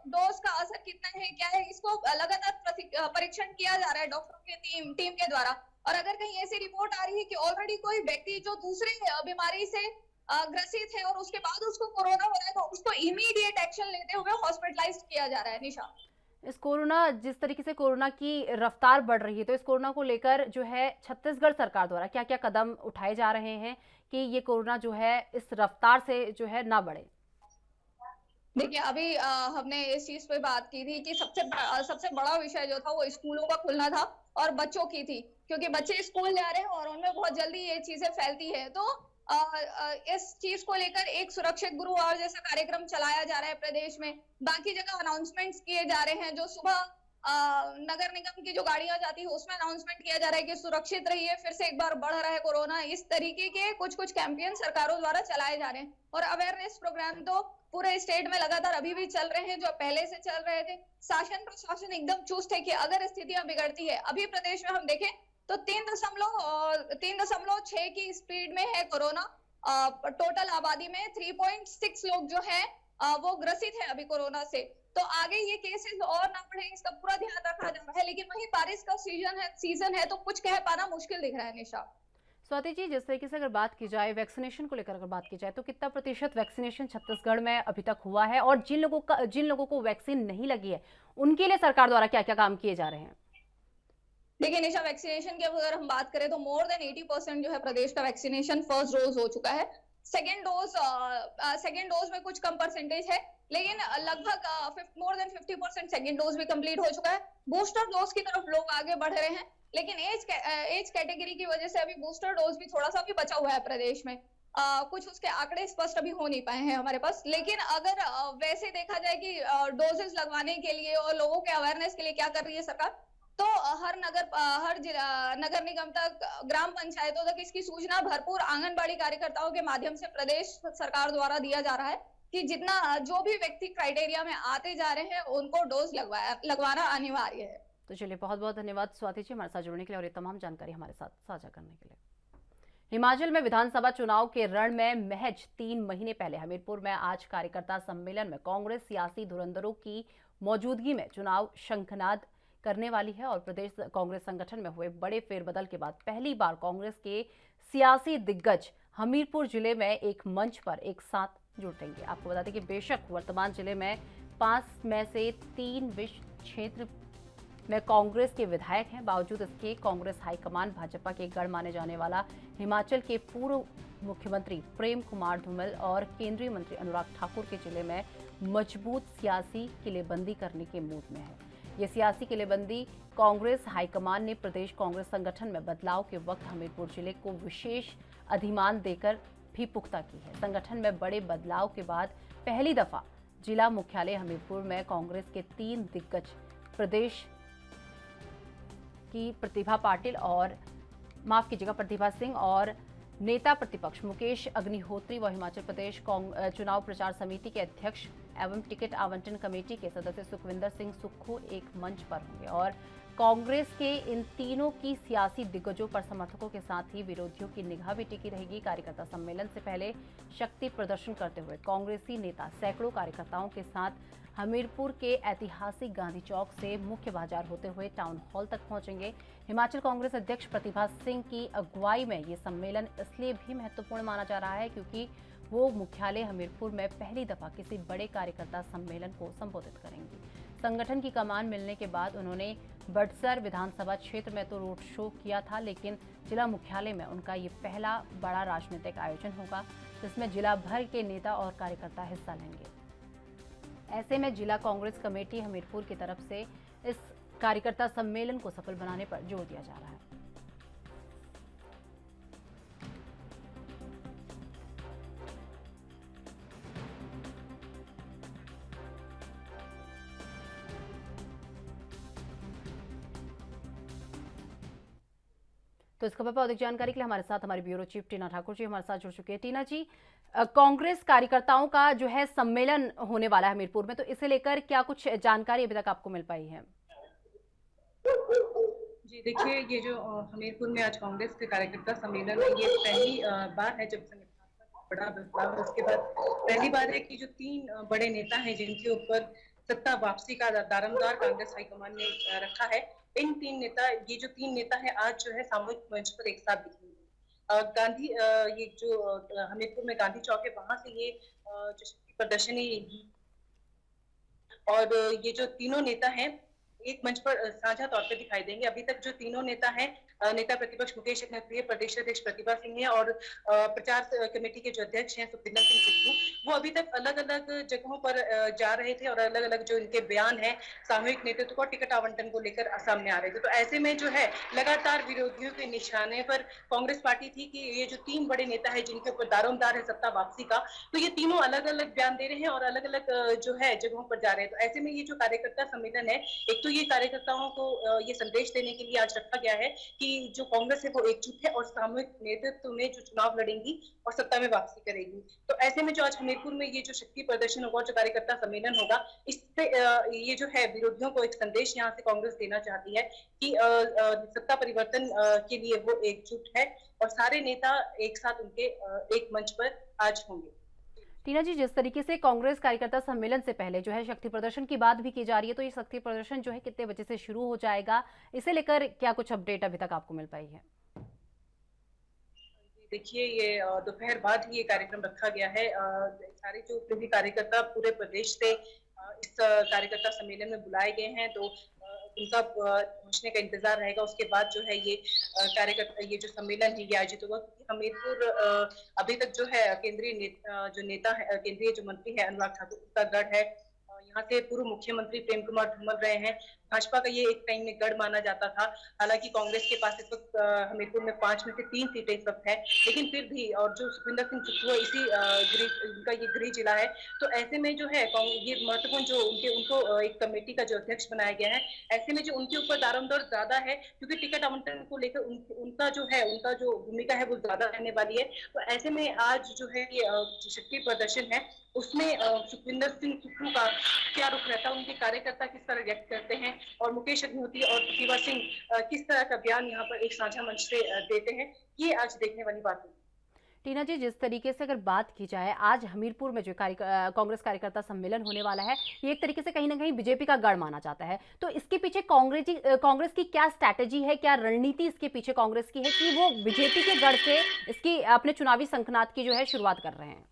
डोज का असर कितना है, क्या है, इसको लगातार परीक्षण किया जा रहा है डॉक्टरों की टीम के द्वारा। और अगर कहीं ऐसी रिपोर्ट आ रही है कि ऑलरेडी कोई व्यक्ति जो दूसरे बीमारी से ग्रसित है और उसके बाद उसको कोरोना हो रहा है, तो उसको इमीडिएट एक्शन लेते हुए हॉस्पिटलाइज किया जा रहा है। निशा, इस कोरोना, जिस तरीके से कोरोना की रफ्तार बढ़ रही है, तो इस कोरोना को लेकर जो है छत्तीसगढ़ सरकार द्वारा क्या क्या कदम उठाए जा रहे हैं कि ये कोरोना जो है इस रफ्तार से जो है ना बढ़े? देखिए अभी हमने इस चीज पे बात की थी कि सबसे बड़ा विषय जो था वो स्कूलों का खुलना था और बच्चों की थी, क्योंकि बच्चे स्कूल जा रहे हैं और उनमें बहुत जल्दी ये चीजें फैलती है। तो इस चीज को लेकर एक सुरक्षित गुरु और जैसा कार्यक्रम चलाया जा रहा है प्रदेश में। बाकी जगह अनाउंसमेंट्स किए जा रहे हैं, जो सुबह नगर निगम की जो गाड़ियां जाती है उसमें अनाउंसमेंट किया जा रहा है कि सुरक्षित रहिए, फिर से एक बार बढ़ रहा है कोरोना। इस तरीके के कुछ कुछ कैंपेन सरकारों द्वारा चलाए जा रहे हैं और अवेयरनेस प्रोग्राम तो पूरे स्टेट में लगातार अभी भी चल रहे हैं, जो पहले से चल रहे थे। शासन प्रशासन एकदम चुस्त है कि अगर स्थितियां बिगड़ती है, अभी प्रदेश में हम देखें तो 3.6 की स्पीड में है कोरोना। टोटल आबादी में 3.6 लोग जो है वो ग्रसित है अभी कोरोना से। तो आगे ये केसेस और ना बढ़े, इसका पूरा ध्यान रखा जा रहा है। लेकिन वही बारिश का सीजन है तो कुछ कह पाना मुश्किल दिख रहा है। निशा, स्वाति जी, जिस तरीके से अगर बात की जाए वैक्सीनेशन को लेकर, अगर बात की जाए तो कितना प्रतिशत वैक्सीनेशन छत्तीसगढ़ में अभी तक हुआ है, और जिन लोगों को वैक्सीन नहीं लगी है उनके लिए सरकार द्वारा क्या क्या काम किए जा रहे हैं? देखिए निशा, वैक्सीनेशन की अगर हम बात करें तो मोर देन 80% जो है प्रदेश का वैक्सीनेशन फर्स्ट डोज हो चुका है। सेकेंड डोज में कुछ कम परसेंटेज है, लेकिन लगभग मोर देन 50% सेकेंड डोज भी कंप्लीट हो चुका है। बूस्टर डोज की तरफ लोग आगे बढ़ रहे हैं, लेकिन एज कैटेगरी की वजह से अभी बूस्टर डोज भी थोड़ा सा भी बचा हुआ है प्रदेश में। कुछ उसके आंकड़े स्पष्ट अभी हो नहीं पाए हैं हमारे पास। लेकिन अगर वैसे देखा जाए कि डोजेस लगवाने के लिए और लोगों के अवेयरनेस के लिए क्या कर रही है सरकार, तो हर नगर निगम तक, ग्राम पंचायतों तक इसकी सूचना भरपूर आंगनबाड़ी कार्यकर्ताओं के माध्यम से प्रदेश सरकार द्वारा दिया जा रहा है कि जितना जो भी व्यक्ति क्राइटेरिया में आते जा रहे हैं उनको डोज लगवाना अनिवार्य है। तो चलिए, बहुत बहुत धन्यवाद स्वाति जी हमारे साथ जुड़ने के लिए और ये तमाम जानकारी हमारे साथ साझा करने के लिए। हिमाचल में विधानसभा चुनाव के रण में महज 3 महीने पहले हमीरपुर में आज कार्यकर्ता सम्मेलन में कांग्रेस सियासी धुरंधरों की मौजूदगी में चुनाव शंखनाद करने वाली है। और प्रदेश कांग्रेस संगठन में हुए बड़े फेरबदल के बाद पहली बार कांग्रेस के सियासी दिग्गज हमीरपुर जिले में एक मंच पर एक साथ जुटेंगे। आपको बता दें कि बेशक वर्तमान जिले में 5 में से 3 विश्व क्षेत्र में कांग्रेस के विधायक हैं, बावजूद इसके कांग्रेस हाईकमान भाजपा के गढ़ माने जाने वाला हिमाचल के पूर्व मुख्यमंत्री प्रेम कुमार धूमल और केंद्रीय मंत्री अनुराग ठाकुर के जिले में मजबूत सियासी किलेबंदी करने के मूड में है। ये सियासी किलेबंदी कांग्रेस हाईकमान ने प्रदेश कांग्रेस संगठन में बदलाव के वक्त हमीरपुर जिले को विशेष अधिमान देकर भी पुख्ता की है। संगठन में बड़े बदलाव के बाद पहली दफा जिला मुख्यालय हमीरपुर में कांग्रेस के 3 दिग्गज प्रदेश की प्रतिभा सिंह और नेता प्रतिपक्ष मुकेश अग्निहोत्री व हिमाचल प्रदेश चुनाव प्रचार समिति के अध्यक्ष एवं टिकट आवंटन कमेटी के सदस्य सुखविंदर सिंह सुक्खू एक मंच पर होंगे। और कांग्रेस के इन तीनों की सियासी दिग्गजों पर समर्थकों के साथ ही विरोधियों की निगाह भी टिकी रहेगी। कार्यकर्ता सम्मेलन से पहले शक्ति प्रदर्शन करते हुए कांग्रेसी नेता सैकड़ों कार्यकर्ताओं के साथ हमीरपुर के ऐतिहासिक गांधी चौक से मुख्य बाजार होते हुए टाउन हॉल तक पहुंचेंगे। हिमाचल कांग्रेस अध्यक्ष प्रतिभा सिंह की अगुवाई में ये सम्मेलन इसलिए भी महत्वपूर्ण माना जा रहा है क्योंकि वो मुख्यालय हमीरपुर में पहली दफा किसी बड़े कार्यकर्ता सम्मेलन को संबोधित करेंगी। संगठन की कमान मिलने के बाद उन्होंने बड़सर विधानसभा क्षेत्र में तो रोड शो किया था, लेकिन जिला मुख्यालय में उनका ये पहला बड़ा राजनीतिक आयोजन होगा जिसमें जिला भर के नेता और कार्यकर्ता हिस्सा लेंगे। ऐसे में जिला कांग्रेस कमेटी हमीरपुर की तरफ से इस कार्यकर्ता सम्मेलन को सफल बनाने पर जोर दिया जा रहा है। तो इस खबर पर अधिक जानकारी के लिए हमारे साथ हमारी ब्यूरो चीफ टीना ठाकुर जी हमारे साथ जुड़ चुके हैं। टीना जी, कांग्रेस कार्यकर्ताओं का जो है सम्मेलन होने वाला है हमीरपुर में, तो इसे लेकर क्या कुछ जानकारी अभी तक आपको मिल पाई है? जी देखिए, ये जो हमीरपुर में आज कांग्रेस के कार्यकर्ता सम्मेलन है, ये पहली बार है जब संगठन में बड़ा बदलाव है। उसके बाद पहली बार है कि जो 3 बड़े नेता हैं जिनके ऊपर सत्ता वापसी का दारोमदार कांग्रेस हाईकमान ने रखा है, ये जो तीन नेता है आज जो है सामूहिक मंच पर एक साथ दिखेंगे। गांधी ये जो हमीरपुर में गांधी चौक है वहां से ये जो शक्ति प्रदर्शनी और ये जो तीनों नेता हैं एक मंच पर साझा तौर पे दिखाई देंगे। अभी तक जो तीनों नेता हैं नेता प्रतिपक्ष मुकेश अग्निहोत्री, प्रदेश अध्यक्ष प्रतिभा सिंह है और प्रचार कमेटी के जो अध्यक्ष हैं सुखविंदर सिंह सुक्खू, वो अभी तक अलग अलग जगहों पर जा रहे थे और अलग अलग जो इनके बयान है सामूहिक नेतृत्व और टिकट आवंटन को लेकर सामने आ रहे थे। तो ऐसे में जो है लगातार विरोधियों के निशाने पर कांग्रेस पार्टी थी कि ये जो 3 बड़े नेता है जिनके ऊपर दारोमदार है सत्ता वापसी का, तो ये तीनों अलग अलग बयान दे रहे हैं और अलग अलग जो है जगहों पर जा रहे हैं। तो ऐसे में ये जो कार्यकर्ता सम्मेलन है, एक तो ये कार्यकर्ताओं को ये संदेश देने के लिए आज रखा गया है कि जो कांग्रेस है वो एकजुट है और सामूहिक नेतृत्व में जो चुनाव लड़ेंगी और सत्ता में वापसी करेगी। तो ऐसे में जो आज हमीरपुर में ये जो शक्ति प्रदर्शन होगा, जो कार्यकर्ता सम्मेलन होगा, इससे ये जो है विरोधियों को एक संदेश यहाँ से कांग्रेस देना चाहती है कि सत्ता परिवर्तन के लिए वो एकजुट है और सारे नेता एक साथ उनके एक मंच पर आज होंगे। टीना जी, जिस तरीके से कांग्रेस कार्यकर्ता सम्मेलन से पहले जो है शक्ति प्रदर्शन की बात भी की जा रही है, तो ये शक्ति प्रदर्शन जो है कितने बजे से शुरू हो जाएगा, इसे लेकर क्या कुछ अपडेट अभी तक आपको मिल पाई है? देखिए, ये दोपहर बाद ही ये कार्यक्रम रखा गया है। सारे जो भी कार्यकर्ता पूरे प्रदेश से इस कार्यकर्ता सम्मेलन में बुलाए गए हैं, तो उनका पहुंचने का इंतजार रहेगा। उसके बाद जो है ये कार्यकर्ता ये जो सम्मेलन है ये आयोजित होगा, क्योंकि हमीरपुर अभी तक जो है केंद्रीय जो नेता है, केंद्रीय जो मंत्री है अनुराग ठाकुर का गढ़ है। यहाँ से पूर्व मुख्यमंत्री प्रेम कुमार धूमल रहे हैं। भाजपा का ये एक टाइम में गढ़ माना जाता था। हालांकि कांग्रेस के पास इस वक्त हमीरपुर में 5 में से 3 सीटें इस वक्त है, लेकिन फिर भी और जो सुखविंदर सिंह सुक्खू इसी इनका ये गृह जिला है, तो ऐसे में जो है ये महत्वपूर्ण जो उनको एक कमेटी का जो अध्यक्ष बनाया गया है, ऐसे में जो उनके ऊपर दारोमदार ज्यादा है, क्योंकि टिकट आवंटन को लेकर उनका जो भूमिका है वो ज्यादा रहने वाली है। तो ऐसे में आज जो है ये शक्ति प्रदर्शन है, उसमें सुखविंदर सिंह सुक्खू का क्या रुख रहता है, उनके कार्यकर्ता किस तरह व्यक्त करते हैं और मुकेश अग्निहोत्री और प्रतिभा सिंह किस तरह का बयान यहाँ पर एक साझा मंच से देते हैं, ये आज देखने वाली बात है। टीना जी, जिस तरीके से अगर बात की जाए, आज हमीरपुर में जो कांग्रेस कार्यकर्ता सम्मेलन होने वाला है, ये एक तरीके से कहीं ना कहीं बीजेपी का गढ़ माना जाता है, तो इसके पीछे कांग्रेस की क्या स्ट्रैटेजी है, क्या रणनीति इसके पीछे कांग्रेस की है कि वो बीजेपी के गढ़ से इसकी अपने चुनावी शंखनाद की जो है शुरुआत कर रहे हैं?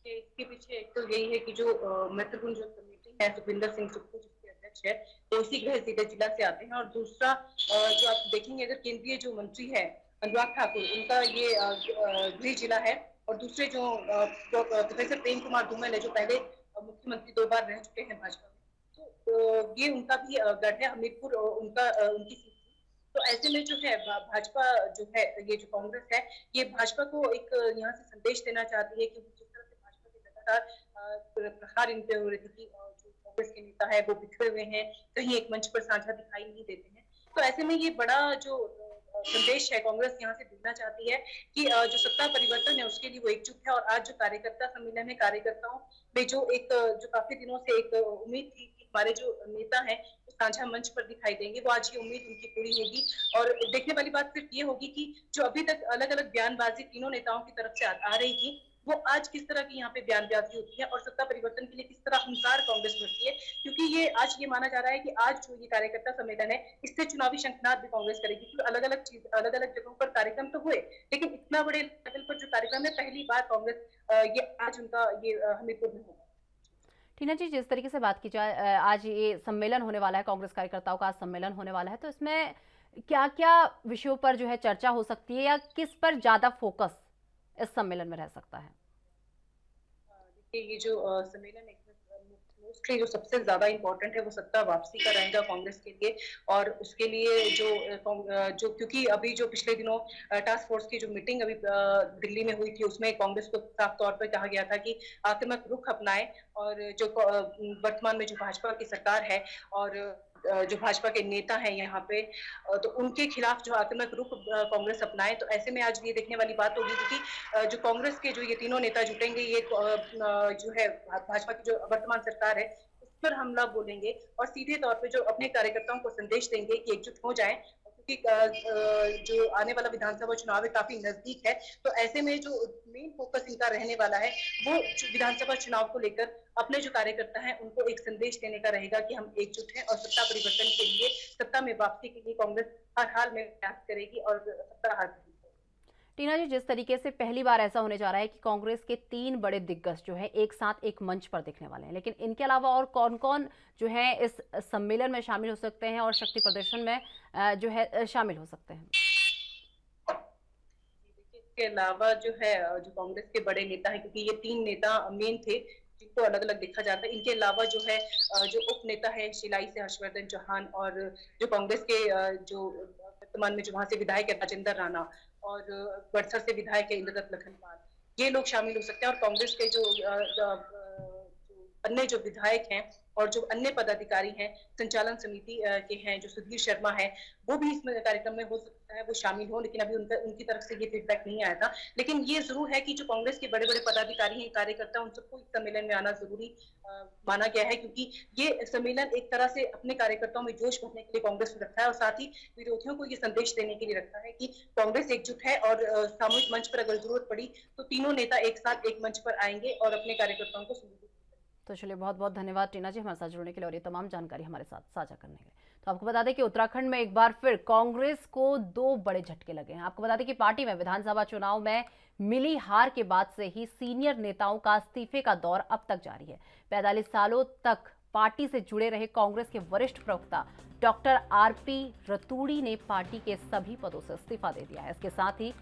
इसके पीछे एक तो यही है कि जो महत्वपूर्ण जो कमेटी है सुखविंदर सिंह सुक्खू जिसके अध्यक्ष है, तो इसी गृह जिला से आते हैं। और दूसरा जो आप देखेंगे, अगर केंद्रीय जो मंत्री है अनुराग ठाकुर, उनका ये गृह जिला है। और दूसरे जो प्रोफेसर प्रेम कुमार धूमल है, जो पहले मुख्यमंत्री 2 बार रह चुके हैं भाजपा में, तो ये उनका भी गढ़ है हमीरपुर, उनकी सीट। तो ऐसे में जो है भाजपा जो है, ये जो कांग्रेस है, ये भाजपा को एक यहाँ से संदेश देना चाहती है कि जिस तरह से भाजपा के लगातार प्रहार इन पे हो रही थी कि जो कांग्रेस के नेता है वो बिखरे हुए हैं, कहीं एक मंच पर साझा दिखाई नहीं देते हैं। तो ऐसे में ये बड़ा जो संदेश है कांग्रेस यहाँ से देना चाहती है कि जो सत्ता परिवर्तन है उसके लिए वो एकजुट है। और आज जो कार्यकर्ता सम्मेलन है, कार्यकर्ताओं में जो काफी दिनों से एक उम्मीद थी कि हमारे जो नेता हैं साझा मंच पर दिखाई देंगे, वो आज ये उम्मीद उनकी पूरी होगी। और देखने वाली बात सिर्फ ये होगी कि जो अभी तक अलग अलग बयानबाजी तीनों नेताओं की तरफ से आ रही थी, वो आज किस तरह की यहाँ पे बयानबाजी होती है और सत्ता परिवर्तन के लिए किस तरह हुंकार कांग्रेस भरती है। क्योंकि ये आज ये माना जा रहा है कि आज जो ये कार्यकर्ता सम्मेलन है, इससे चुनावी शंखनाद भी कांग्रेस करेगी। क्योंकि अलग अलग जगहों पर कार्यक्रम तो हुए, लेकिन इतना बड़े लेवल पर जो कार्यक्रम है, पहली बार कांग्रेस ये आज उनका ये हमीरपुर में होगा। टीना जी, जिस तरीके से बात की जाए, आज ये सम्मेलन होने वाला है, कांग्रेस कार्यकर्ताओं का आज सम्मेलन होने वाला है, तो इसमें क्या क्या विषयों पर जो है चर्चा हो सकती है या किस पर ज्यादा फोकस इस सम्मेलन में रह सकता है? देखिए, ये जो सम्मेलन है, मोस्टली जो सबसे ज्यादा इम्पोर्टेंट है वो सत्ता वापसी का रहेगा कांग्रेस के लिए। और उसके लिए जो क्योंकि अभी जो पिछले दिनों टास्क फोर्स की जो मीटिंग अभी दिल्ली में हुई थी, उसमें कांग्रेस को साफ तौर पर कहा गया था कि आक्रामक रुख अपनाए। और जो वर्तमान में जो भाजपा की सरकार है और जो भाजपा के नेता हैं यहाँ पे, तो उनके खिलाफ जो आक्रामक रुख कांग्रेस अपनाए। तो ऐसे में आज ये देखने वाली बात होगी कि जो कांग्रेस के जो ये तीनों नेता जुटेंगे, ये जो है भाजपा की जो वर्तमान सरकार है उस पर हमला बोलेंगे और सीधे तौर पे जो अपने कार्यकर्ताओं को संदेश देंगे कि एकजुट हो जाएं, क्योंकि जो आने वाला विधानसभा चुनाव है काफी नजदीक है। तो ऐसे में जो मेन फोकस इनका रहने वाला है वो विधानसभा चुनाव को लेकर अपने जो कार्यकर्ता हैं उनको एक संदेश देने का रहेगा कि हम एकजुट हैं और सत्ता परिवर्तन के लिए, सत्ता में वापसी के लिए कांग्रेस हर हाल में प्रयास करेगी और सत्ता हासिल करेगी। टीना जी, जिस तरीके से पहली बार ऐसा होने जा रहा है कि कांग्रेस के 3 बड़े दिग्गज जो है एक साथ एक मंच पर दिखने वाले हैं, लेकिन इनके अलावा और कौन-कौन जो है इस सम्मेलन में शामिल हो सकते हैं और शक्ति प्रदर्शन में जो है शामिल हो सकते हैं? इसके अलावा जो है जो कांग्रेस के बड़े नेता हैं, क्योंकि ये 3 नेता मेन थे जिनको अलग-अलग देखा जाता है। इनके अलावा जो है जो उप नेता है शिलाई से हर्षवर्धन चौहान, और जो कांग्रेस के जो वर्तमान में जो वहां से विधायक है राजेंद्र राणा, और बड़सर से विधायक है इंद्रदत्त लखनपाल, ये लोग शामिल हो सकते हैं। और कांग्रेस के जो अन्य जो विधायक हैं और जो अन्य पदाधिकारी हैं, संचालन समिति के हैं जो सुधीर शर्मा है, वो भी इस कार्यक्रम में हो सकता है वो शामिल हो, लेकिन अभी उनकी तरफ से ये फीडबैक नहीं आया था। लेकिन ये जरूर है कि जो कांग्रेस के बड़े बड़े पदाधिकारी हैं, कार्यकर्ता, उन सबको इस सम्मेलन में आना जरूरी माना गया है, क्योंकि ये सम्मेलन एक तरह से अपने कार्यकर्ताओं में जोश भरने के लिए कांग्रेस ने रखा है, और साथ ही विरोधियों को ये संदेश देने के लिए रखा है कि कांग्रेस एकजुट है, और सामूहिक मंच पर अगर जरूरत पड़ी तो तीनों नेता एक साथ एक मंच पर आएंगे और अपने कार्यकर्ताओं को संबोधित। तो चलिए, बहुत बहुत धन्यवाद टीना जी हमारे साथ जुड़ने के लिए और ये तमाम जानकारी हमारे साथ साझा करने के लिए। तो आपको बता दें कि उत्तराखंड में एक बार फिर कांग्रेस को 2 बड़े झटके लगे हैं। आपको बता दें कि पार्टी में विधानसभा चुनाव में मिली हार के बाद से ही सीनियर नेताओं का इस्तीफे का दौर अब तक जारी है। 45 सालों तक पार्टी से जुड़े रहे कांग्रेस के वरिष्ठ प्रवक्ता डॉक्टर आरपी रतूड़ी ने पार्टी के सभी पदों से इस्तीफा दे दिया है। इसके साथ ही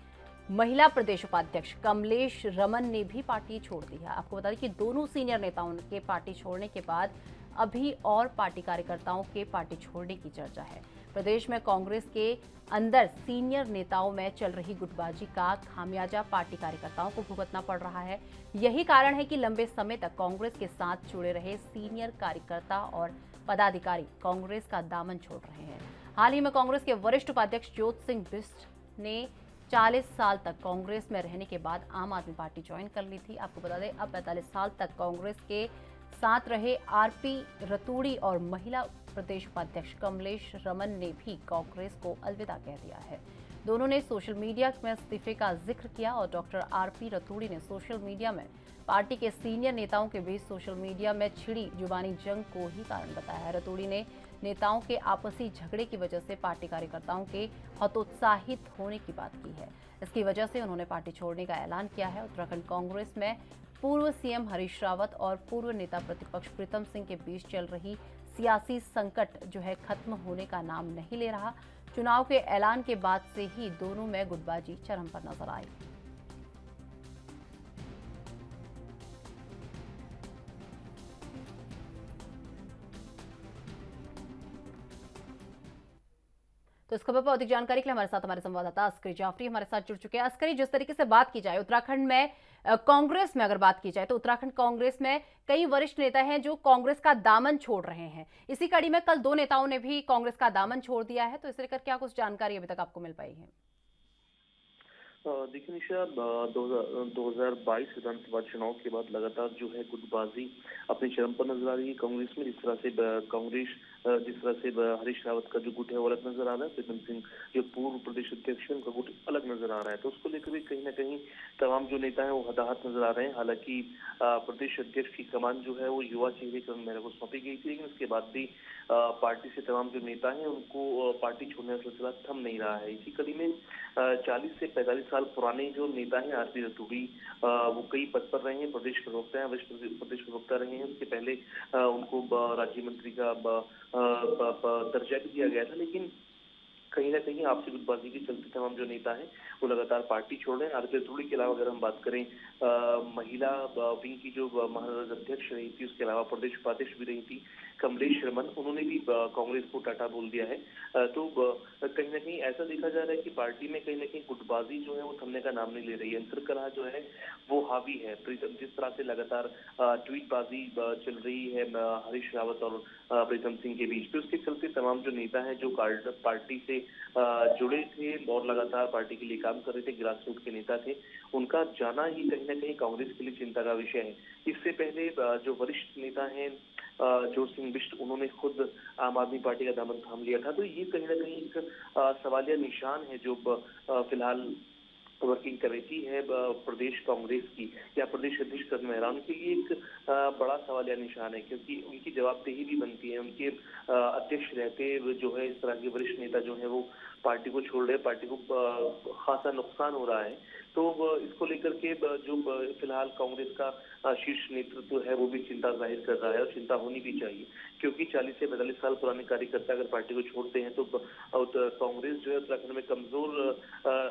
महिला प्रदेश उपाध्यक्ष कमलेश रमन ने भी पार्टी छोड़ दी है। आपको बता दें कि दोनों सीनियर नेताओं के पार्टी छोड़ने के बाद अभी और पार्टी कार्यकर्ताओं के पार्टी छोड़ने की चर्चा है। प्रदेश में कांग्रेस के अंदर सीनियर नेताओं में चल रही गुटबाजी का खामियाजा पार्टी कार्यकर्ताओं को भुगतना पड़ रहा है। यही कारण है कि लंबे समय तक कांग्रेस के साथ जुड़े रहे सीनियर कार्यकर्ता और पदाधिकारी कांग्रेस का दामन छोड़ रहे हैं। हाल ही में कांग्रेस के वरिष्ठ उपाध्यक्ष ज्योत सिंह बिष्ट ने 40 साल तक कांग्रेस में रहने के बाद आम आदमी पार्टी ज्वाइन कर ली थी। आपको बता दें, अब 45 साल तक कांग्रेस के साथ रहे आरपी रतूड़ी और महिला प्रदेश उपाध्यक्ष कमलेश रमन ने भी कांग्रेस को अलविदा कह दिया है। दोनों ने सोशल मीडिया में इस्तीफे का जिक्र किया और डॉक्टर आरपी रतूड़ी ने सोशल मीडिया में पार्टी के सीनियर नेताओं के बीच सोशल मीडिया में छिड़ी जुबानी जंग को ही कारण बताया है। रतूड़ी ने नेताओं के आपसी झगड़े की वजह से पार्टी कार्यकर्ताओं के हतोत्साहित होने की बात की है। इसकी वजह से उन्होंने पार्टी छोड़ने का ऐलान किया है। उत्तराखंड कांग्रेस में पूर्व सीएम हरीश रावत और पूर्व नेता प्रतिपक्ष प्रीतम सिंह के बीच चल रही सियासी संकट जो है खत्म होने का नाम नहीं ले रहा। चुनाव के ऐलान के बाद से ही दोनों में गुटबाजी चरम पर नजर आई। तो इस खबर पर अधिक जानकारी के लिए हमारे साथ हमारे संवाददाता अस्करी जाफरी हमारे साथ जुड़ चुके हैं। अस्करी, जिस तरीके से बात की जाए उत्तराखंड में कांग्रेस में अगर बात की जाए तो उत्तराखंड कांग्रेस में कई वरिष्ठ नेता हैं जो कांग्रेस का दामन छोड़ रहे हैं। इसी कड़ी में कल 2 नेताओं ने भी कांग्रेस का दामन छोड़ दिया है, तो इसे लेकर क्या कुछ जानकारी अभी तक आपको मिल पाई है? देखिए निशा, 2022 विधानसभा चुनाव के बाद लगातार जो है गुटबाजी अपने चरम पर नजर आ रही है कांग्रेस में। जिस तरह से कांग्रेस जिस तरह से हरीश रावत का जो गुट है वो अलग नजर आ रहा है, प्रीतम सिंह जो पूर्व प्रदेश अध्यक्ष है उनका गुट अलग नजर आ रहा है, तो उसको लेकर भी कहीं ना कहीं तमाम जो नेता है वो हताहत नजर आ रहे हैं। हालांकि प्रदेश अध्यक्ष की कमान जो है वो युवा चेहरे करण मेहरा को सौंपी गई थी, लेकिन उसके बाद भी पार्टी से तमाम जो नेता हैं उनको पार्टी छोड़ने का सिलसिला थम नहीं रहा है। इसी कड़ी में 40 से 45 साल पुराने जो नेता हैं आरपी रतूड़ी, वो कई पद पर रहे हैं, प्रदेश प्रवक्ता हैं, वरिष्ठ प्रदेश प्रवक्ता रहे हैं। उसके पहले उनको राज्य मंत्री का दर्जा भी दिया गया था, लेकिन कहीं ना कहीं आपसी गुटबाजी के चलते तमाम जो नेता हैं वो लगातार पार्टी छोड़ रहे हैं। आरपी रतूड़ी के अलावा अगर हम बात करें महिला विंग की जो महाराष्ट्र रही थी, उसके अलावा प्रदेश उपाध्यक्ष भी रही थी कमलेश रमन, उन्होंने भी कांग्रेस को टाटा बोल दिया है। तो कहीं ना कहीं ऐसा देखा जा रहा है कि पार्टी में कहीं ना कहीं गुटबाजी जो है वो थमने का नाम नहीं ले रही है। अंतर्कलह जो है वो हावी है। जिस तरह से लगातार ट्वीटबाजी चल रही है हरीश रावत और प्रीतम सिंह के बीच में, उसके चलते तमाम जो नेता हैं जो पार्टी से जुड़े थे और लगातार पार्टी के लिए काम कर रहे थे, ग्रास रूट के नेता थे, उनका जाना ही कहीं ना कहीं कांग्रेस के लिए चिंता का विषय है। इससे पहले जो वरिष्ठ नेता हैं ज्योत सिंह बिष्ट, उन्होंने खुद आम आदमी पार्टी का दामन थाम लिया था, तो ये कहीं ना कहीं एक सवालिया निशान है जो फिलहाल वर्किंग कमेटी है प्रदेश कांग्रेस की या प्रदेश अध्यक्ष करण मेहरा, उनके लिए एक बड़ा सवालिया निशान है, क्योंकि उनकी जवाबदेही भी बनती है। उनके अध्यक्ष रहते जो है इस तरह के वरिष्ठ नेता जो है वो पार्टी को छोड़ रहे हैं, पार्टी को खासा नुकसान हो रहा है। तो इसको लेकर के जो फिलहाल कांग्रेस का शीर्ष नेतृत्व है वो भी चिंता जाहिर कर रहा है और चिंता होनी भी चाहिए, क्योंकि 40 से 42 साल पुराने कार्यकर्ता अगर पार्टी को छोड़ते हैं तो कांग्रेस जो है उत्तराखंड में कमजोर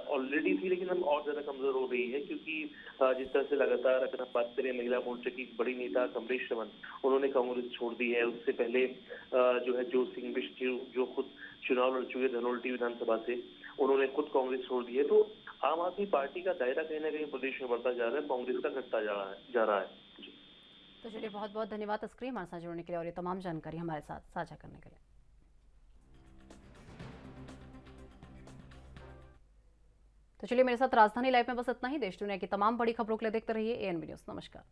ऑलरेडी थी, लेकिन हम और ज्यादा कमजोर हो रही है, क्योंकि जिस तरह से लगातार अगर हम बात करें महिला मोर्चा की बड़ी नेता कमलेश रमन, उन्होंने कांग्रेस छोड़ दी है। उससे पहले जो है जोत सिंह बिष्ट जो खुद चुनाव लड़ चुके धनौल्टी विधानसभा से, उन्होंने खुद कांग्रेस छोड़ दी है। तो आम आदमी पार्टी का दायरा कहीं ना कहीं प्रदेश में बढ़ता जा रहा है, कांग्रेस का घटता जा रहा है। जी। तो चलिए, बहुत बहुत धन्यवाद स्क्रीन हमारे साथ जुड़ने के लिए और ये तमाम जानकारी हमारे साथ साझा करने के लिए। तो चलिए, मेरे साथ राजधानी लाइव में बस इतना ही। देश दुनिया की तमाम बड़ी खबरों के लिए देखते रहिए ANB न्यूज़। नमस्कार।